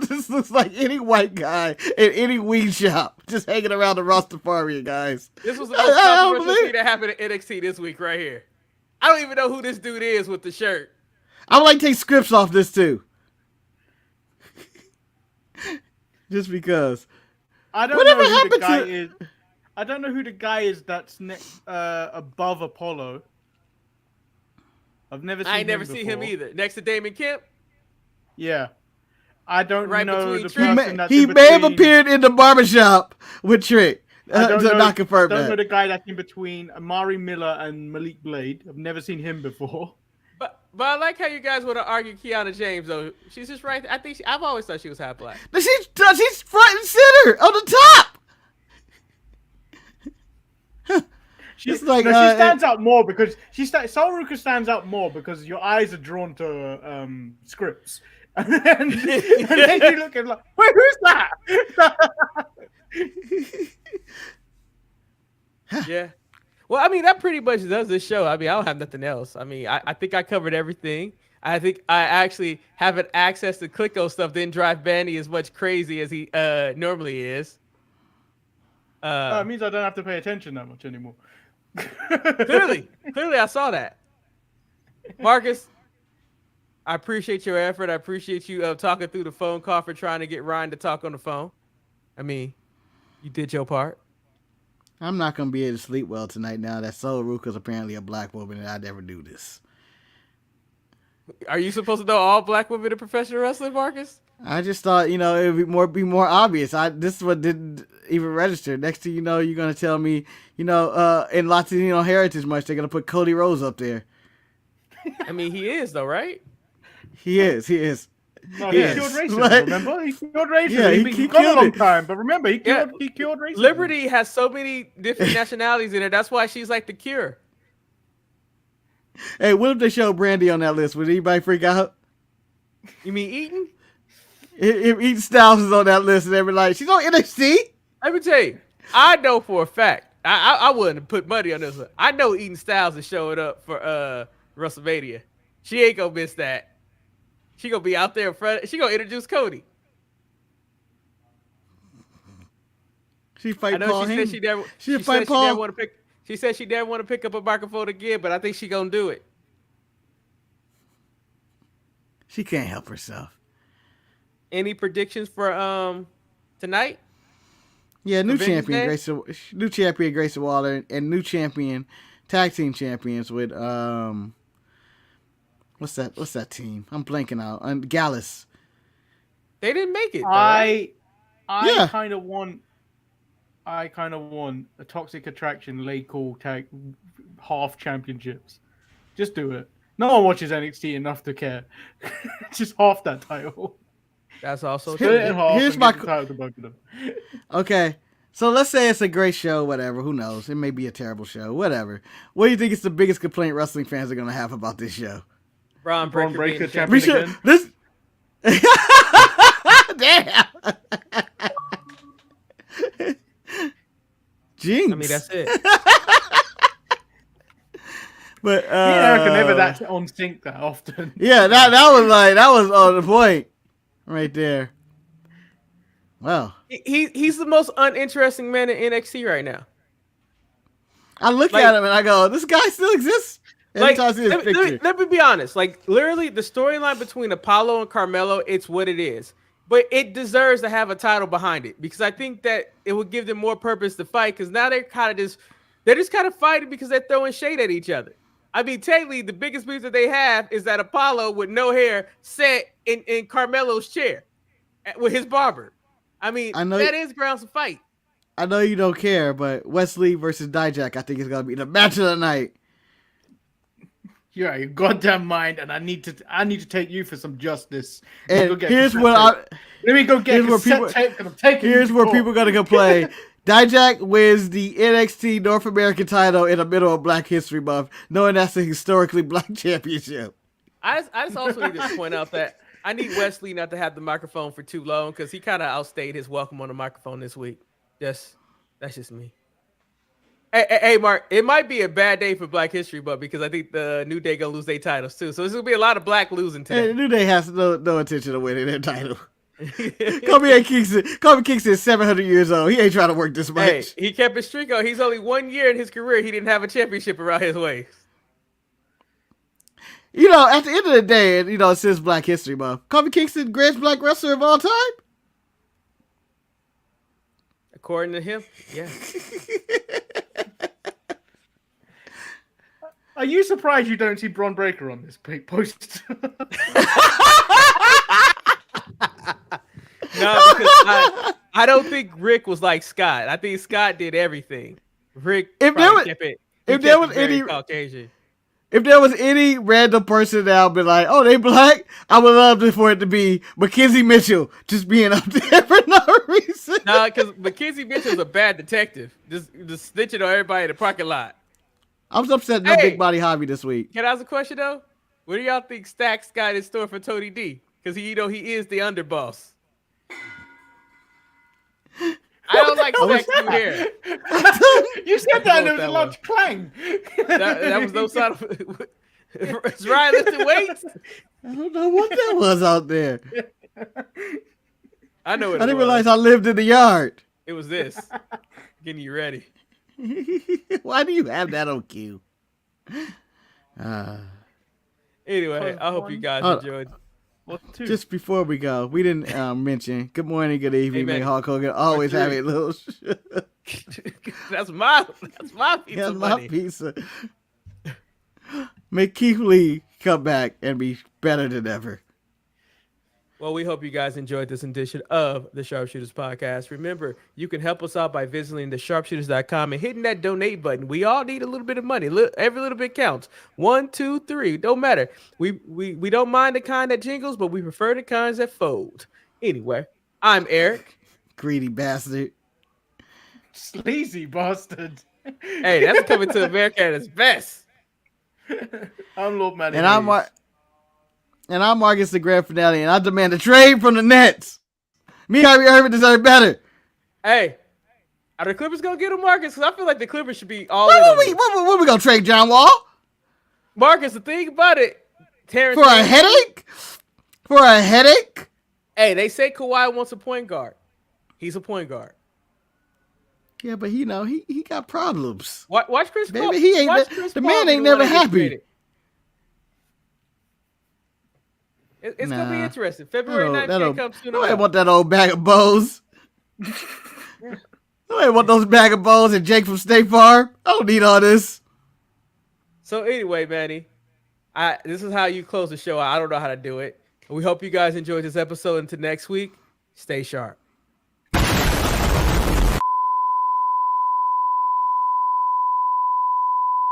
[SPEAKER 2] this looks like any white guy in any weed shop just hanging around the Rastafarian guys.
[SPEAKER 3] This was the most controversial thing that happened at NXT this week right here. I don't even know who this dude is with the shirt.
[SPEAKER 2] I would like to take scripts off this too. Just because.
[SPEAKER 1] I don't
[SPEAKER 2] Whatever
[SPEAKER 1] know who
[SPEAKER 2] happened
[SPEAKER 1] the guy
[SPEAKER 2] to-
[SPEAKER 1] is. I don't know who the guy is that's next above Apollo. I've never seen
[SPEAKER 3] I
[SPEAKER 1] him
[SPEAKER 3] ain't never seen him
[SPEAKER 1] before.
[SPEAKER 3] either. Next to Damon Kemp.
[SPEAKER 1] Yeah. I don't
[SPEAKER 3] Right
[SPEAKER 1] know
[SPEAKER 3] between
[SPEAKER 1] the
[SPEAKER 3] Trick.
[SPEAKER 1] person that's
[SPEAKER 2] He
[SPEAKER 1] in
[SPEAKER 2] may have
[SPEAKER 1] between-
[SPEAKER 2] appeared in the barbershop with Trick.
[SPEAKER 1] I don't know,
[SPEAKER 2] Not confirm
[SPEAKER 1] don't know
[SPEAKER 2] that.
[SPEAKER 1] the guy that's in between Amari Miller and Malik Blade. I've never seen him before.
[SPEAKER 3] But I like how you guys want to argue Kiana James though. She's just right. I think I've always thought she was half black.
[SPEAKER 2] She's front and center on the top.
[SPEAKER 1] She
[SPEAKER 2] like,
[SPEAKER 1] no, she stands out more because Sol Ruka stands out more because your eyes are drawn to scripts, and then you look at like, wait, who's that?
[SPEAKER 3] Yeah. Well, I mean, that pretty much does this show. I mean, I don't have nothing else. I mean, I think I covered everything. I think I actually haven't access to Clicko stuff. Didn't drive Manny as much crazy as he normally is.
[SPEAKER 1] It means I don't have to pay attention that much anymore.
[SPEAKER 3] Clearly, I saw that. Marcus, I appreciate your effort. I appreciate you talking through the phone call for trying to get Ryan to talk on the phone. I mean, you did your part.
[SPEAKER 2] I'm not going to be able to sleep well tonight now that Sol Ruka's apparently a black woman and I never do this.
[SPEAKER 3] Are you supposed to know all black women in professional wrestling, Marcus?
[SPEAKER 2] I just thought, it would be more obvious. This is what didn't even register. Next thing you know, you're going to tell me, in Latino Heritage Month, they're going to put Cody Rhodes up there.
[SPEAKER 3] I mean, he is though, right?
[SPEAKER 2] He is.
[SPEAKER 1] No, he
[SPEAKER 2] Yes.
[SPEAKER 1] killed racism.
[SPEAKER 2] Like-
[SPEAKER 1] Remember, he killed racism.
[SPEAKER 2] Yeah, he
[SPEAKER 1] he got a
[SPEAKER 2] killed
[SPEAKER 1] long
[SPEAKER 2] it.
[SPEAKER 1] time, but remember, he
[SPEAKER 3] Yeah.
[SPEAKER 1] killed racism.
[SPEAKER 3] Liberty has so many different nationalities in it. That's why she's like the cure.
[SPEAKER 2] Hey, what if they show Brandy on that list? Would anybody freak out?
[SPEAKER 3] You mean Eaton?
[SPEAKER 2] If Eaton Styles is on that list and they're like, she's on NXT?
[SPEAKER 3] Let me tell you, I know for a fact. I wouldn't put money on this one. I know Eaton Styles is showing up for WrestleMania. She ain't gonna miss that. She gonna be out there in front. She gonna introduce Cody.
[SPEAKER 2] She fight
[SPEAKER 3] I know
[SPEAKER 2] Paul
[SPEAKER 3] she
[SPEAKER 2] Heyman.
[SPEAKER 3] said she never.
[SPEAKER 2] She
[SPEAKER 3] She
[SPEAKER 2] fight
[SPEAKER 3] said she
[SPEAKER 2] Paul.
[SPEAKER 3] never want to pick. She said she never want to pick up a microphone again, but I think she gonna do it.
[SPEAKER 2] She can't help herself.
[SPEAKER 3] Any predictions for tonight?
[SPEAKER 2] Yeah, new
[SPEAKER 3] Vengeance
[SPEAKER 2] champion
[SPEAKER 3] Day?
[SPEAKER 2] Grayson Waller and new champion tag team champions with what's that team? I'm blanking out. Gallus.
[SPEAKER 3] They didn't make it. Though, right?
[SPEAKER 2] Yeah.
[SPEAKER 1] I kind of want a Toxic Attraction late call tag half championships. Just do it. No one watches NXT enough to care. Just half that title.
[SPEAKER 3] That's also
[SPEAKER 1] Split it
[SPEAKER 3] true.
[SPEAKER 1] in half
[SPEAKER 2] Here's
[SPEAKER 1] and
[SPEAKER 2] my
[SPEAKER 1] give the title to both of them.
[SPEAKER 2] Okay. So let's say it's a great show, whatever. Who knows? It may be a terrible show, whatever. What do you think is the biggest complaint wrestling fans are going to have about this show?
[SPEAKER 3] Braun
[SPEAKER 1] Braun
[SPEAKER 3] Breaker, being
[SPEAKER 1] Breaker
[SPEAKER 3] the champion.
[SPEAKER 1] champion.
[SPEAKER 2] We should
[SPEAKER 1] Again.
[SPEAKER 2] Damn. Jinx.
[SPEAKER 3] I mean, that's it.
[SPEAKER 2] But
[SPEAKER 1] Me and Eric are never that on sync that often.
[SPEAKER 2] Yeah, that was on the point right there. Well,
[SPEAKER 3] He's the most uninteresting man in NXT right now.
[SPEAKER 2] I look
[SPEAKER 3] Like-
[SPEAKER 2] at him and I go, this guy still exists? Every time I see his picture.
[SPEAKER 3] let me be honest. Like, literally, the storyline between Apollo and Carmelo, it's what it is. But it deserves to have a title behind it because I think that it would give them more purpose to fight because now they're just kind of fighting because they're throwing shade at each other. I mean, technically, the biggest beef that they have is that Apollo with no hair sat in Carmelo's chair with his barber. I mean,
[SPEAKER 2] I know-
[SPEAKER 3] that is grounds to fight.
[SPEAKER 2] I know you don't care, but Wesley versus Dijak, I think is going to be the match of the night.
[SPEAKER 1] You're out of your goddamn mind, and I need to take you for some justice.
[SPEAKER 2] And
[SPEAKER 1] Go get
[SPEAKER 2] here's
[SPEAKER 1] cassette
[SPEAKER 2] what
[SPEAKER 1] tape. Let me go get
[SPEAKER 2] here's where
[SPEAKER 1] cassette
[SPEAKER 2] people-
[SPEAKER 1] tape, 'cause I'm taking you
[SPEAKER 2] Here's
[SPEAKER 1] to
[SPEAKER 2] where
[SPEAKER 1] court.
[SPEAKER 2] people are going to complain. Dijak wins the NXT North American title in the middle of Black History Month, knowing that's a historically black championship.
[SPEAKER 3] I just also need to point out that I need Wesley not to have the microphone for too long because he kind of outstayed his welcome on the microphone this week. That's just me. Hey, Mark, it might be a bad day for Black History, but because I think the New Day gonna lose their titles too, so there's gonna be a lot of black losing today.
[SPEAKER 2] Hey, New Day has no intention of winning their title. Kobe Kingston is 700 years old. He ain't trying to work this much.
[SPEAKER 3] Hey, he kept his streak on. He's only 1 year in his career. He didn't have a championship around his waist.
[SPEAKER 2] You know, at the end of the day, you know, since Black History Month, Kobe Kingston, greatest black wrestler of all time?
[SPEAKER 3] According to him, yeah.
[SPEAKER 1] Are you surprised you don't see Bron Breakker on this post?
[SPEAKER 3] No, because I don't think Rick was like Scott. I think Scott did everything. Rick
[SPEAKER 2] If there was any random person that would be like, oh, they black, I would love for it to be Mackenzie Mitchell just being up there for no reason.
[SPEAKER 3] Nah, because Mackenzie Mitchell's a bad detective. Just snitching on everybody in the parking lot.
[SPEAKER 2] I was upset no big body hobby this week.
[SPEAKER 3] Can I ask a question though? What do y'all think Stacks got in store for Tony D? Because he is the underboss. I don't like Stacks through here.
[SPEAKER 1] You said that and there was a large clang.
[SPEAKER 3] That was no sound of is Ryan lifting weights?
[SPEAKER 2] I don't know what that was out there.
[SPEAKER 3] I know it
[SPEAKER 2] I didn't realize I lived in the yard.
[SPEAKER 3] It was this. Getting you ready.
[SPEAKER 2] Why do you have that on cue?
[SPEAKER 3] Anyway, I hope you guys enjoyed.
[SPEAKER 2] Just before we go, we didn't mention good morning, good evening,
[SPEAKER 3] Hey,
[SPEAKER 2] may Hulk Hogan always have a little.
[SPEAKER 3] That's my pizza.
[SPEAKER 2] That's my
[SPEAKER 3] money.
[SPEAKER 2] pizza. May Keith Lee come back and be better than ever.
[SPEAKER 3] Well, we hope you guys enjoyed this edition of the Sharpshooters Podcast. Remember, you can help us out by visiting thesharpshooters.com and hitting that donate button. We all need a little bit of money. Every little bit counts. 1, 2, 3, don't matter. We don't mind the kind that jingles, but we prefer the kinds that fold. Anyway, I'm Eric.
[SPEAKER 2] Greedy bastard.
[SPEAKER 1] Sleazy bastard.
[SPEAKER 3] Hey, that's coming to America at its best.
[SPEAKER 1] I'm Lord Manny
[SPEAKER 2] And
[SPEAKER 1] Hayes.
[SPEAKER 2] I'm Marcus the grand finale, and I demand a trade from the Nets. Me and Kyrie Irving deserve better.
[SPEAKER 3] Hey, are the Clippers gonna get him, Marcus? Because I feel like the Clippers should be all in
[SPEAKER 2] What
[SPEAKER 3] on this.
[SPEAKER 2] we gonna trade John Wall?
[SPEAKER 3] Marcus, the thing about it, Terrence
[SPEAKER 2] For a headache? For a headache?
[SPEAKER 3] Hey, they say Kawhi wants a point guard. He's a point guard.
[SPEAKER 2] Yeah, but you know, he got problems.
[SPEAKER 3] Watch Chris Paul.
[SPEAKER 2] Baby, he ain't
[SPEAKER 3] Watch Chris
[SPEAKER 2] the
[SPEAKER 3] Paul
[SPEAKER 2] man
[SPEAKER 3] be
[SPEAKER 2] ain't
[SPEAKER 3] the one
[SPEAKER 2] never
[SPEAKER 3] that gets
[SPEAKER 2] happy.
[SPEAKER 3] traded. It's gonna be interesting. February 9th can't come soon
[SPEAKER 2] Nobody
[SPEAKER 3] enough.
[SPEAKER 2] want that old bag of bows. Nobody want those bag of bows and Jake from State Farm. I don't need all this.
[SPEAKER 3] So anyway, Manny, this is how you close the show. I don't know how to do it. We hope you guys enjoyed this episode. Until next week, stay sharp.